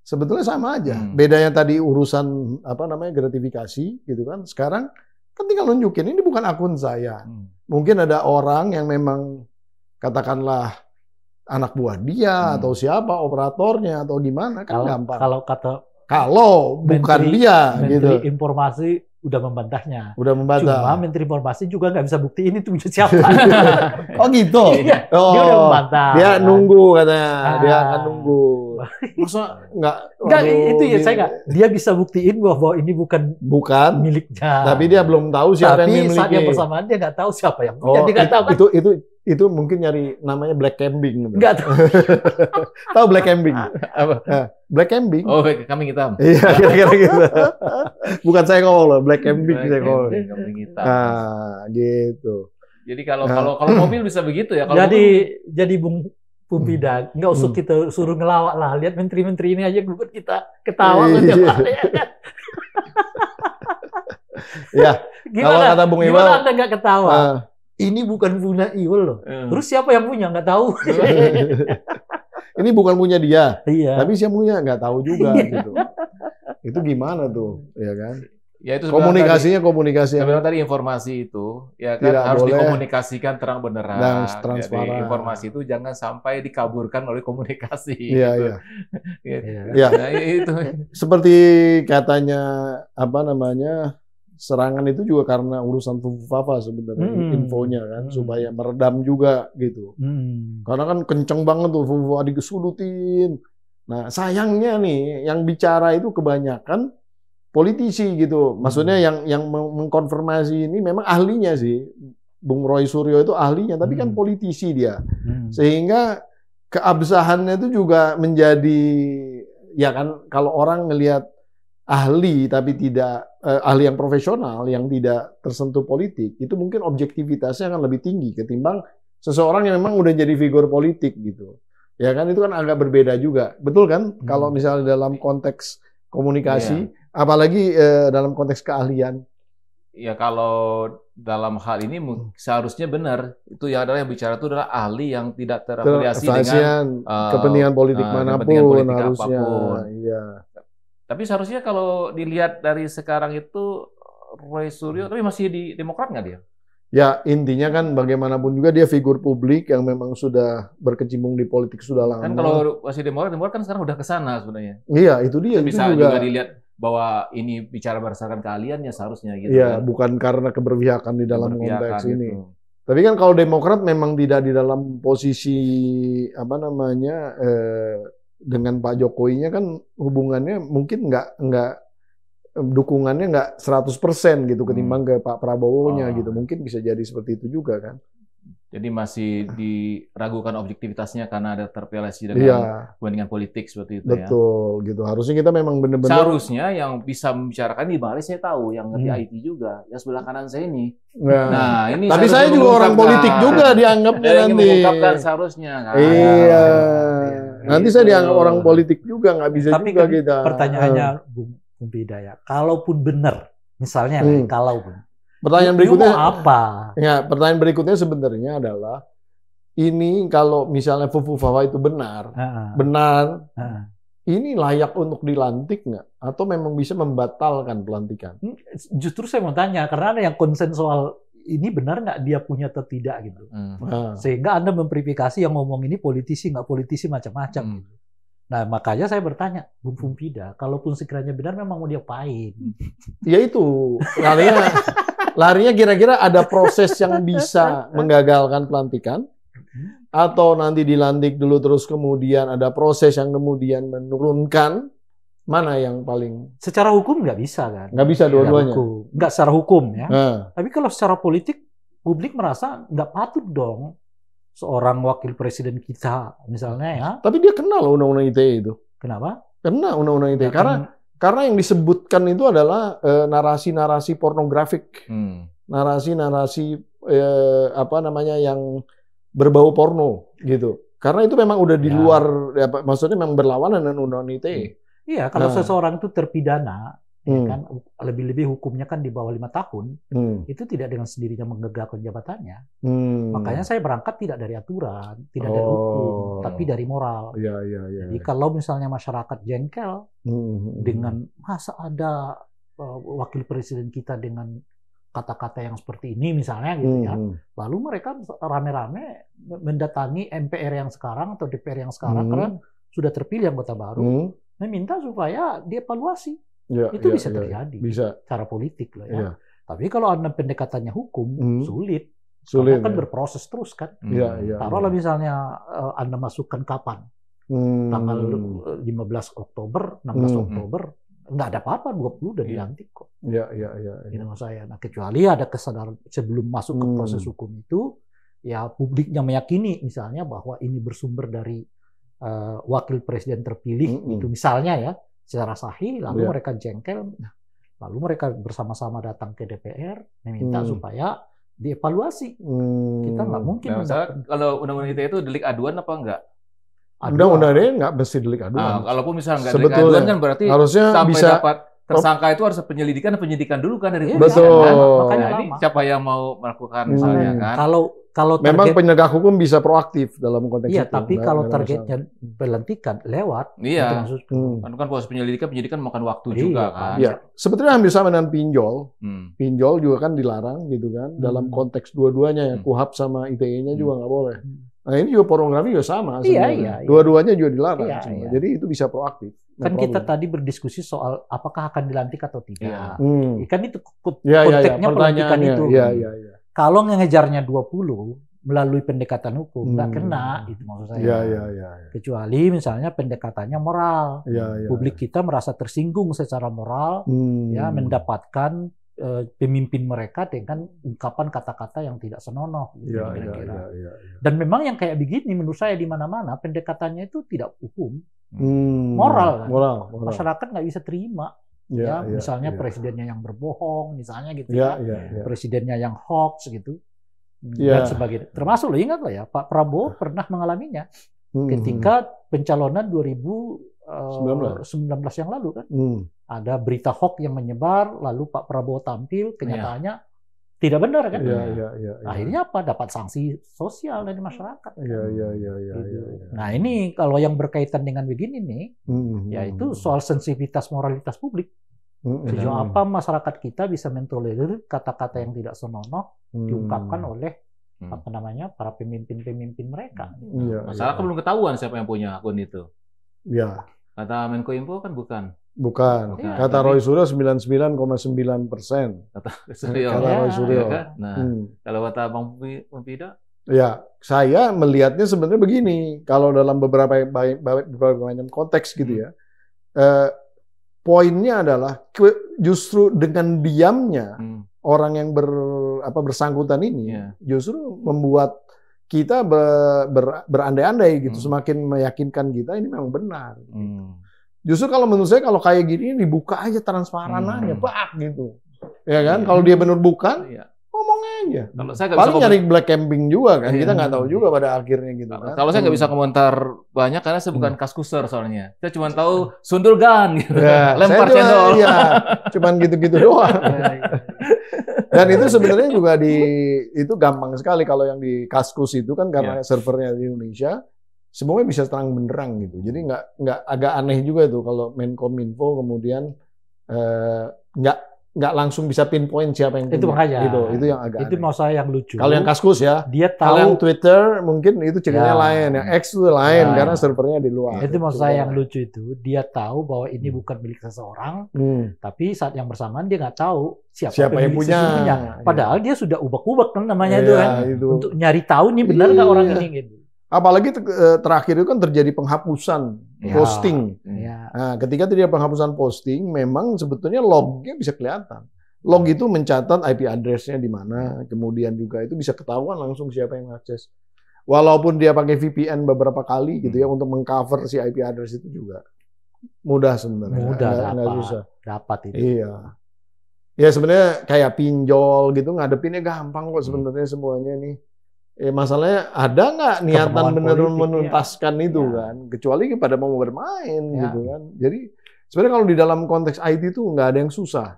B: Sebetulnya sama aja. Bedanya tadi urusan gratifikasi gitu kan. Sekarang kan tinggal nunjukin ini bukan akun saya. Mungkin ada orang yang memang katakanlah anak buah dia atau siapa operatornya atau gimana kan gampang. Kalau bukan dia
A: Menteri
B: gitu.
A: Informasi udah membantahnya.
B: Udah membantah.
A: Cuma Menteri Informasi juga nggak bisa buktiin itu punya siapa.
B: Oh gitu.
A: Iya. Dia udah membantah.
B: Dia nunggu katanya. Dia akan nunggu. Masa nggak
A: itu ya saya nggak. Dia bisa buktiin bahwa ini bukan miliknya.
B: Tapi dia belum tahu siapa yang memiliki.
A: Tapi saat yang bersamaan dia nggak tahu siapa yang punya. Dia nggak tahu kan.
B: Itu mungkin nyari namanya black camping.
A: Nggak tahu.
B: Tahu black camping? Apa? Black camping.
C: Oh, kambing hitam.
B: Iya, kira-kira gitu. Bukan saya ngomong loh, black camping saya ngomong.
C: Kambing hitam.
B: Nah, gitu.
C: Jadi kalau mobil bisa begitu ya.
A: Jadi Bung Pupida, nggak usah kita suruh ngelawak lah. Lihat menteri-menteri ini aja buat kita ketawa.
B: Ya, kalau kata Bung Iwal.
A: Gimana Anda nggak ketawa? Ini bukan punya Iwal loh. Terus siapa yang punya? Nggak tahu.
B: Ini bukan punya dia.
A: Iya.
B: Tapi siapa punya nggak tahu juga gitu. Itu gimana tuh, ya kan?
C: Ya itu
B: komunikasi.
C: Sebenarnya tadi informasi itu ya kan harus dikomunikasikan terang benderang.
B: Dan transparan.
C: Jadi informasi itu jangan sampai dikaburkan oleh komunikasi.
B: Iya,
C: gitu.
B: Iya.
C: Nah, itu.
B: Seperti katanya serangan itu juga karena urusan Fufafa sebenarnya infonya kan supaya meredam juga gitu. Karena kan kenceng banget tuh Fufafa dikesudutin. Nah, sayangnya nih yang bicara itu kebanyakan politisi gitu. Maksudnya yang mengkonfirmasi ini memang ahlinya sih. Bung Roy Suryo itu ahlinya, tapi kan politisi dia. Sehingga keabsahannya itu juga menjadi ya kan kalau orang ngelihat ahli tapi tidak ahli yang profesional yang tidak tersentuh politik itu mungkin objektivitasnya akan lebih tinggi ketimbang seseorang yang memang udah jadi figur politik gitu ya kan itu kan agak berbeda juga betul kan kalau misalnya dalam konteks komunikasi apalagi dalam konteks keahlian
C: ya kalau dalam hal ini seharusnya benar itu yang bicara itu adalah ahli yang tidak terafiliasi dengan
B: kepentingan politik manapun harusnya iya.
C: Tapi seharusnya kalau dilihat dari sekarang itu Roy Suryo, tapi masih di Demokrat nggak dia?
B: Ya intinya kan bagaimanapun juga dia figur publik yang memang sudah berkecimpung di politik sudah lama.
C: Kan kalau masih Demokrat kan sekarang udah ke sana sebenarnya.
B: Iya itu dia.
C: Bisa
B: itu
C: juga dilihat bahwa ini bicara berdasarkan keahliannya seharusnya gitu.
B: Iya kan? Bukan karena keberpihakan di dalam konteks gitu. Ini. Tapi kan kalau Demokrat memang tidak di dalam posisi dengan Pak Jokowinya kan hubungannya mungkin nggak dukungannya nggak 100% gitu ketimbang ke Pak Prabowo-nya gitu. Mungkin bisa jadi seperti itu juga kan.
C: Jadi masih diragukan objektivitasnya karena ada terpelasi dengan kepentingan politik seperti itu.
B: Betul gitu. Harusnya kita memang benar-benar
C: seharusnya yang bisa membicarakan di Bali saya tahu yang ngerti IT juga. Yang sebelah kanan saya ini. Nah, ini
B: tapi saya juga orang politik juga dianggapnya nanti.
C: Mengungkapkan seharusnya kan.
B: Iya. Nanti saya dianggap orang politik juga, nggak bisa tapi juga kan kita.
A: Pertanyaannya, Bung Hidayat, kalaupun benar, misalnya, kalaupun.
B: Pertanyaan berikutnya
A: apa?
B: Ya, pertanyaan berikutnya sebenarnya adalah ini kalau misalnya Fufafa itu benar, ini layak untuk dilantik nggak? Atau memang bisa membatalkan pelantikan?
A: Justru saya mau tanya, karena ada yang konsen soal ini benar nggak dia punya atau tidak gitu. Sehingga Anda memverifikasi yang ngomong ini politisi nggak politisi macam-macam. Gitu. Nah makanya saya bertanya, Bung Pupida, kalaupun sekiranya benar memang mau diapain?
B: Ya itu, larinya kira-kira ada proses yang bisa menggagalkan pelantikan, atau nanti dilantik dulu terus kemudian ada proses yang kemudian menurunkan. Mana yang paling?
A: Secara hukum nggak bisa kan?
B: Nggak bisa dua-duanya.
A: Nggak secara hukum ya. Tapi kalau secara politik, publik merasa nggak patut dong seorang wakil presiden kita misalnya ya.
B: Tapi dia kenal loh undang-undang ITE itu.
A: Kenapa?
B: Kena undang-undang ITE. Karena Karena yang disebutkan itu adalah narasi-narasi pornografik, narasi-narasi apa namanya yang berbau porno gitu. Karena itu memang udah di luar, maksudnya memang berlawanan dengan undang-undang ITE.
A: Iya, kalau seseorang itu terpidana, ya kan, lebih-lebih hukumnya kan di bawah 5 tahun, itu tidak dengan sendirinya menggagalkan jabatannya. Makanya saya berangkat tidak dari aturan, tidak dari hukum, tapi dari moral. Jadi kalau misalnya masyarakat jengkel dengan masa ada wakil presiden kita dengan kata-kata yang seperti ini misalnya gitu ya, lalu mereka rame-rame mendatangi MPR yang sekarang atau DPR yang sekarang karena sudah terpilih anggota baru, meminta supaya dievaluasi. Itu bisa terjadi, cara politik loh ya. Tapi kalau Anda pendekatannya hukum, sulit. Karena kan berproses terus kan. Taruhlah misalnya Anda masukkan kapan? Tanggal 15 Oktober, 16 Oktober, nggak ada apa-apa, 20 udah dilantik kok. Ini maksud saya. Nah, kecuali ada kesadaran sebelum masuk ke proses hukum itu, ya publiknya meyakini misalnya bahwa ini bersumber dari wakil presiden terpilih, itu misalnya ya, secara sahih, lalu mereka jengkel, lalu mereka bersama-sama datang ke DPR, meminta supaya dievaluasi. Kita nggak mungkin.
C: Nah, kalau undang-undang ITE itu delik aduan apa enggak?
B: Undang-undang ITE nggak mesti delik aduan.
C: Kalaupun misalnya nggak delik aduan kan berarti
B: harusnya
C: sampai
B: bisa
C: dapat tersangka itu harus penyidikan dulu kan dari
B: betul.
C: Kan?
A: Makanya
C: ini siapa yang mau melakukan misalnya kan?
A: Kalau
B: memang penegak hukum bisa proaktif dalam konteks itu.
A: Tapi kalau targetnya pelantikan lewat,
C: kan proses penyidikan makan waktu juga kan.
B: Iya, sebetulnya hampir sama dengan pinjol. Pinjol juga kan dilarang gitu kan. Dalam konteks dua-duanya ya, KUHAP sama ITE-nya juga nggak boleh. Nah ini juga pornografi juga sama. Dua-duanya juga dilarang. Jadi itu bisa proaktif.
A: Kan kita tadi berdiskusi soal apakah akan dilantik atau tidak. Kan itu konteksnya pelantikan itu. Kalau ngejarnya 20 melalui pendekatan hukum, nggak kena, itu maksud saya. Kecuali misalnya pendekatannya moral. Publik kita merasa tersinggung secara moral, ya mendapatkan pemimpin mereka dengan ungkapan kata-kata yang tidak senonoh. Dan memang yang kayak begini menurut saya di mana-mana pendekatannya itu tidak hukum, moral. Masyarakat nggak bisa terima. Misalnya presidennya yang berbohong, misalnya gitu presidennya yang hoax gitu, dan sebagainya. Termasuk ingat loh ya, Pak Prabowo pernah mengalaminya ketika pencalonan 2019 yang lalu kan, ada berita hoax yang menyebar, lalu Pak Prabowo tampil, kenyataannya tidak benar kan? Akhirnya apa? Dapat sanksi sosial dari masyarakat. Nah ini kalau yang berkaitan dengan begini nih, yaitu soal sensitivitas moralitas publik. Sejauh apa masyarakat kita bisa mentolerir kata-kata yang tidak senonoh diungkapkan oleh para pemimpin-pemimpin mereka.
C: Masalah kan belum ketahuan siapa yang punya akun itu. Kata Menko Info kan bukan.
B: Kata Roy Suryo 99,9%.
C: Kata
B: Roy Suryo.
C: Nah, kalau kata Bang Pida?
B: Ya, saya melihatnya sebenarnya begini. Kalau dalam beberapa macam konteks gitu ya, poinnya adalah justru dengan diamnya orang yang bersangkutan ini justru membuat kita berandai-andai gitu, semakin meyakinkan kita ini memang benar. Justru kalau menurut saya kalau kayak gini dibuka aja transparan aja, gitu. Ya kan? Kalau dia benar bukan, ngomong aja.
C: Kalau saya
B: paling nyari black camping juga kan, kita nggak tahu juga pada akhirnya gitu kan.
C: Kalau saya nggak bisa komentar banyak karena saya bukan kaskuser soalnya. Saya cuma tahu sundulgan gitu, lempar cendol.
B: Iya, cuman gitu-gitu doang. Dan itu sebenarnya juga itu gampang sekali kalau yang di Kaskus itu kan karena servernya di Indonesia, semuanya bisa terang benderang gitu. Jadi nggak agak aneh juga tuh kalau Menkominfo kemudian nggak langsung bisa pinpoint siapa yang
A: itu makanya
B: itu yang agak
A: itu mau saya yang lucu.
B: Kalau yang Kaskus ya,
A: dia tahu.
B: Kalau yang Twitter mungkin itu ceritanya lain, yang X itu lain karena servernya di luar.
A: Itu mau saya yang lucu itu, dia tahu bahwa ini bukan milik seseorang, tapi saat yang bersamaan dia nggak tahu siapa yang punya. Padahal dia sudah ubak-ubak kan namanya itu kan, untuk nyari tahu nih benar nggak orang ini gitu.
B: Apalagi terakhir itu kan terjadi penghapusan posting. Nah, ketika terjadi penghapusan posting, memang sebetulnya lognya bisa kelihatan. Log itu mencatat IP address-nya di mana, kemudian juga itu bisa ketahuan langsung siapa yang akses. Walaupun dia pakai VPN beberapa kali gitu ya untuk mengcover si IP address itu juga. mudah sebenarnya.
A: Mudah
B: nggak susah.
A: Dapat itu.
B: Iya. Ya sebenarnya kayak pinjol gitu ngadepinnya gampang kok sebenarnya semuanya nih. Masalahnya ada nggak niatan benar-benar menuntaskan itu kan? Kecuali pada mau bermain gitu kan. Jadi sebenarnya kalau di dalam konteks IT itu nggak ada yang susah.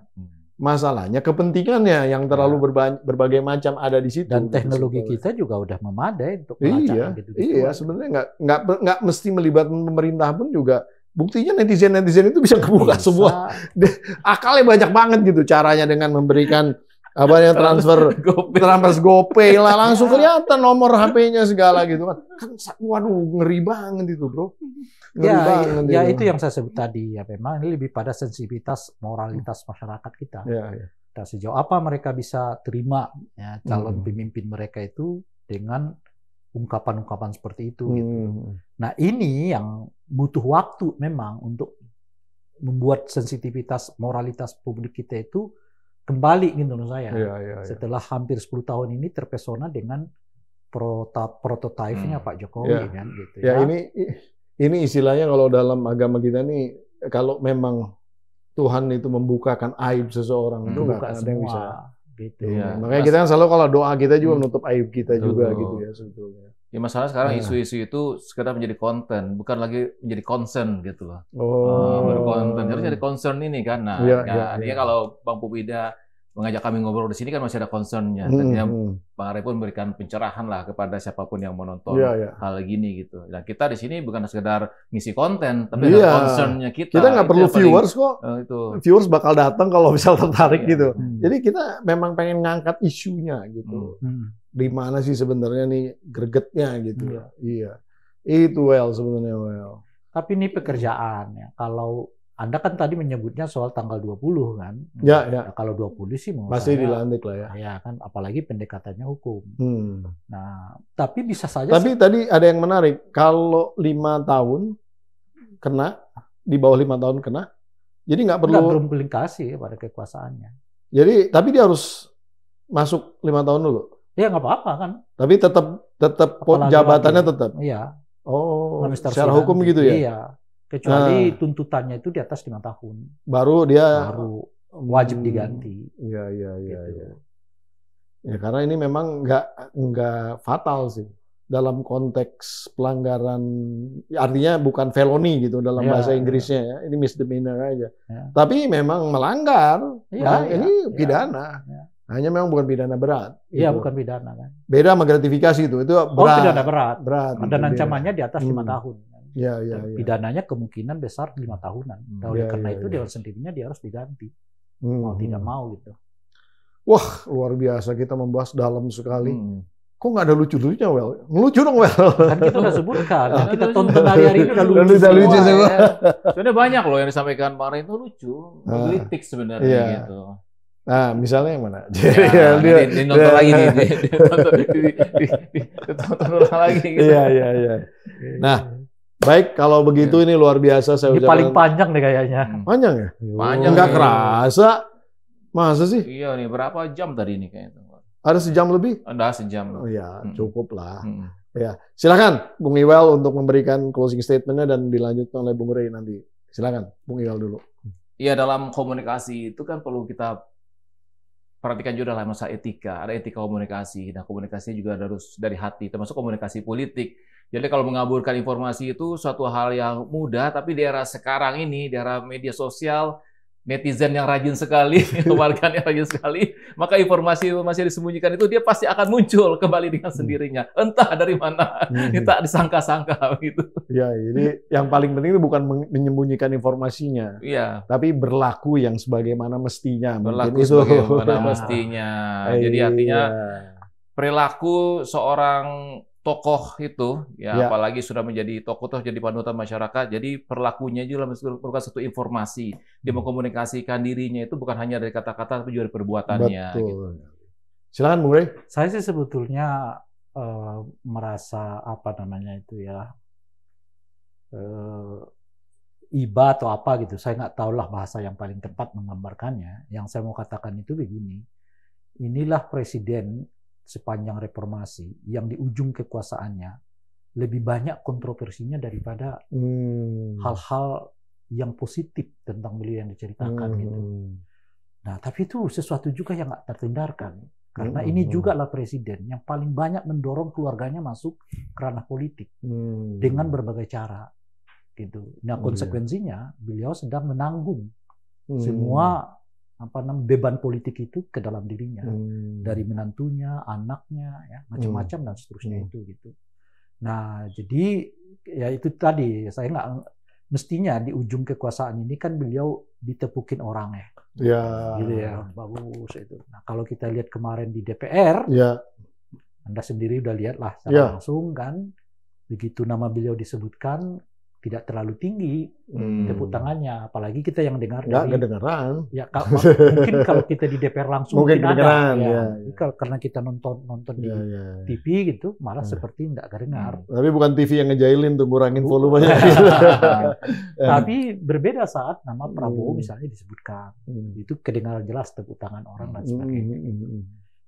B: Masalahnya kepentingannya yang terlalu berbagai macam ada di situ.
A: Dan teknologi kita juga udah memadai untuk melacak gitu.
B: Iya, sebenarnya nggak mesti melibatkan pemerintah pun juga. Buktinya netizen itu bisa kebuka semua. Akalnya banyak banget gitu caranya dengan memberikan transfer GoPay lah, langsung kelihatan nomor HP-nya segala gitu kan. Waduh, ngeri banget itu, Bro.
A: Ya itu yang saya sebut tadi, ya memang ini lebih pada sensitivitas moralitas masyarakat kita. Dan sejauh apa mereka bisa terima ya, calon pemimpin mereka itu dengan ungkapan-ungkapan seperti itu. Gitu. Nah ini yang butuh waktu memang untuk membuat sensitivitas moralitas publik kita itu kembali gitu menurut saya. Setelah hampir 10 tahun ini terpesona dengan prototipe-nya Pak Jokowi kan gitu ya.
B: Ini istilahnya kalau dalam agama kita nih, kalau memang Tuhan itu membukakan aib seseorang itu nggak ada yang bisa.
A: Gitu.
B: Makanya kita kan selalu kalau doa kita juga menutup aib kita juga gitu ya sebetulnya.
C: Ya masalah sekarang isu-isu itu sekedar menjadi konten, bukan lagi menjadi concern gitu loh. Berkonten harus jadi concern ini kan. Nah, artinya kalau Bang Pupida mengajak kami ngobrol di sini kan masih ada concernnya. Tentunya Bang Arif pun memberikan pencerahan lah kepada siapapun yang menonton hal gini gitu. Dan kita di sini bukan sekedar ngisi konten, tapi ada concernnya kita.
B: Kita nggak perlu viewers kok. Viewers bakal datang kalau misal tertarik gitu. Jadi kita memang pengen ngangkat isunya gitu. Di mana sih sebenarnya nih gregetnya gitu. Iya. Itu sebenarnya
A: Tapi ini pekerjaan ya. Kalau Anda kan tadi menyebutnya soal tanggal 20 kan.
B: Ya.
A: Kalau 20 sih
B: pasti dilantik lah ya.
A: Ya kan, apalagi pendekatannya hukum. Nah, tapi bisa saja.
B: Tapi tadi ada yang menarik. Kalau 5 tahun kena, di bawah 5 tahun kena, jadi nggak perlu
A: berimplikasi pada kekuasaannya.
B: Jadi, tapi dia harus masuk 5 tahun dulu.
A: Ya nggak apa-apa kan.
B: Tapi tetap jabatannya tetap.
A: Iya.
B: Oh, secara hukum gitu ya?
A: Iya. Kecuali tuntutannya itu di atas 5 tahun.
B: Baru dia
A: wajib diganti.
B: Iya. Ya karena ini memang nggak fatal sih dalam konteks pelanggaran, artinya bukan felony gitu dalam bahasa Inggrisnya ya. Ini misdemeanor aja. Tapi memang melanggar. Ini pidana. Hanya memang bukan pidana berat.
A: Iya, bukan pidana kan.
B: Beda sama gratifikasi itu berat.
A: Pidana berat. Dan
B: gitu
A: ancamannya di atas 5 tahun.
B: Ya.
A: Pidananya kemungkinan besar 5 tahunan. Karena itu dewan sendirinya dia harus diganti. Mau tidak mau gitu.
B: Wah, luar biasa kita membahas dalam sekali. Kok nggak ada lucu-lucunya, Wel? Ngelucu dong, Wel.
A: Kan kita udah sebutkan. Kita tonton hari-hari ini udah lucu.
B: semua.
C: Sebenarnya banyak loh yang disampaikan Pak Ray itu lucu. Menggelitik sebenarnya gitu.
B: Nah, misalnya yang mana?
C: Dia nonton lagi nih. Tonton lagi.
B: Iya. Nah, baik, kalau begitu ini luar biasa saya
A: ucapkan. Ini paling panjang nih kayaknya.
B: Panjang ya?
C: Panjang.
B: Nggak kerasa. Masa sih?
C: Iya nih, berapa jam tadi ini kayaknya.
B: Ada sejam lebih?
C: Ada sejam.
B: Oh ya, cukup lah. Ya, silakan Bung Iwal untuk memberikan closing statement-nya dan dilanjutkan oleh Bung Ray nanti. Silakan, Bung Iwal dulu.
C: Iya, dalam komunikasi itu kan perlu kita perhatikan juga dalam masa etika. Ada etika komunikasi. Nah, komunikasinya juga harus dari hati, termasuk komunikasi politik. Jadi kalau mengaburkan informasi itu suatu hal yang mudah, tapi di era sekarang ini, di era media sosial, netizen yang rajin sekali, warganya yang rajin sekali, maka informasi yang disembunyikan itu dia pasti akan muncul kembali dengan sendirinya. Entah dari mana, tak disangka-sangka gitu.
B: Ya, jadi yang paling penting itu bukan menyembunyikan informasinya, tapi berlaku yang sebagaimana mestinya.
C: Berlaku sebagaimana mestinya. Jadi artinya perilaku seorang tokoh itu, apalagi sudah menjadi tokoh jadi panutan masyarakat, jadi perlakunya juga merupakan satu informasi. Dia mengkomunikasikan dirinya itu bukan hanya dari kata-kata, tapi juga dari perbuatannya.
B: Betul.
C: Gitu.
B: Silakan, Bung Ray.
A: Saya sih sebetulnya merasa iba atau apa gitu. Saya nggak tahulah bahasa yang paling tepat menggambarkannya. Yang saya mau katakan itu begini. Inilah presiden sepanjang reformasi yang di ujung kekuasaannya lebih banyak kontroversinya daripada hal-hal yang positif tentang beliau yang diceritakan gitu. Nah, tapi itu sesuatu juga yang nggak terhindarkan. Karena ini juga lah presiden yang paling banyak mendorong keluarganya masuk ke ranah politik dengan berbagai cara. Gitu. Nah, konsekuensinya beliau sedang menanggung semua beban politik itu ke dalam dirinya, dari menantunya, anaknya, ya, macam-macam dan seterusnya itu gitu. Nah, jadi ya itu tadi saya nggak mestinya di ujung kekuasaan ini kan beliau ditepukin orang ya.
B: Ya.
A: Gitu ya, bagus itu. Nah, kalau kita lihat kemarin di DPR,
B: ya.
A: Anda sendiri udah lihat lah secara langsung kan, begitu nama beliau disebutkan tidak terlalu tinggi tepuk tangannya, apalagi kita yang dengar
B: nggak kedengeran.
A: Ya, mungkin kalau kita di DPR langsung mungkin ada, ya. Karena kita nonton di TV gitu, malah seperti nggak kedengar.
B: Tapi bukan TV yang ngejailin tuh, ngurangin volumenya.
A: Tapi berbeda saat nama Prabowo misalnya disebutkan, itu kedengaran jelas tepuk tangan orang dan sebagainya.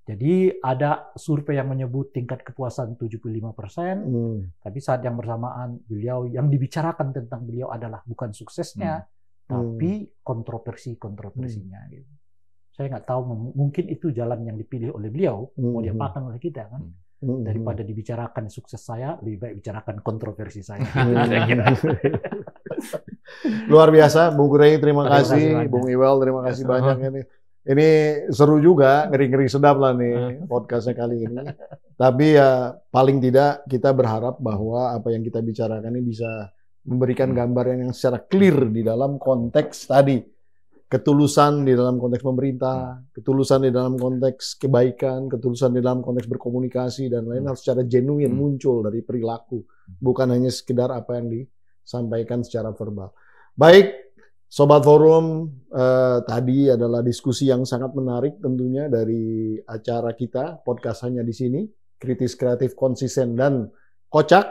A: Jadi ada survei yang menyebut tingkat kepuasan 75%, tapi saat yang bersamaan beliau yang dibicarakan tentang beliau adalah bukan suksesnya, tapi kontroversinya. Gitu. Saya nggak tahu, mungkin itu jalan yang dipilih oleh beliau, mau diapakan oleh kita kan? Daripada dibicarakan sukses saya, lebih baik bicarakan kontroversi saya.
B: Luar biasa, Bung Rey, terima kasih, Bung Iwal, terima kasih banyak ini. Ini seru juga, ngeri-ngeri sedap lah nih podcastnya kali ini. Tapi ya paling tidak kita berharap bahwa apa yang kita bicarakan ini bisa memberikan gambaran yang secara clear di dalam konteks tadi. Ketulusan di dalam konteks pemerintah, ketulusan di dalam konteks kebaikan, ketulusan di dalam konteks berkomunikasi, dan lain harus secara genuine muncul dari perilaku. Bukan hanya sekedar apa yang disampaikan secara verbal. Baik. Sobat Forum, tadi adalah diskusi yang sangat menarik tentunya dari acara kita, podcast Hanya di Sini, kritis, kreatif, konsisten, dan kocak.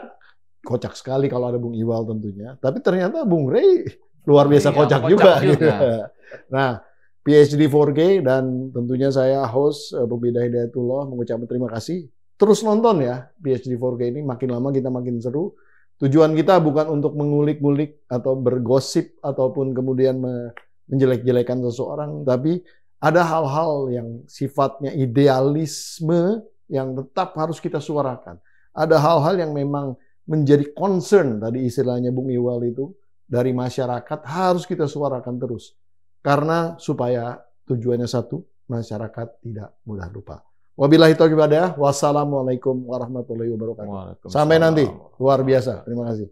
B: Kocak sekali kalau ada Bung Iwal tentunya. Tapi ternyata Bung Rey luar biasa kocak juga. Nah, PhD 4G dan tentunya saya host Pembeda Hidayatullah mengucapkan terima kasih. Terus nonton ya PhD 4G ini, makin lama kita makin seru. Tujuan kita bukan untuk mengulik-ngulik atau bergosip ataupun kemudian menjelek-jelekan seseorang, tapi ada hal-hal yang sifatnya idealisme yang tetap harus kita suarakan. Ada hal-hal yang memang menjadi concern, tadi istilahnya Bung Iwal itu, dari masyarakat harus kita suarakan terus. Karena supaya tujuannya satu, masyarakat tidak mudah lupa. Wabillahi taufiq wal hidayah. Wassalamualaikum warahmatullahi wabarakatuh. Sampai nanti. Luar biasa. Terima kasih.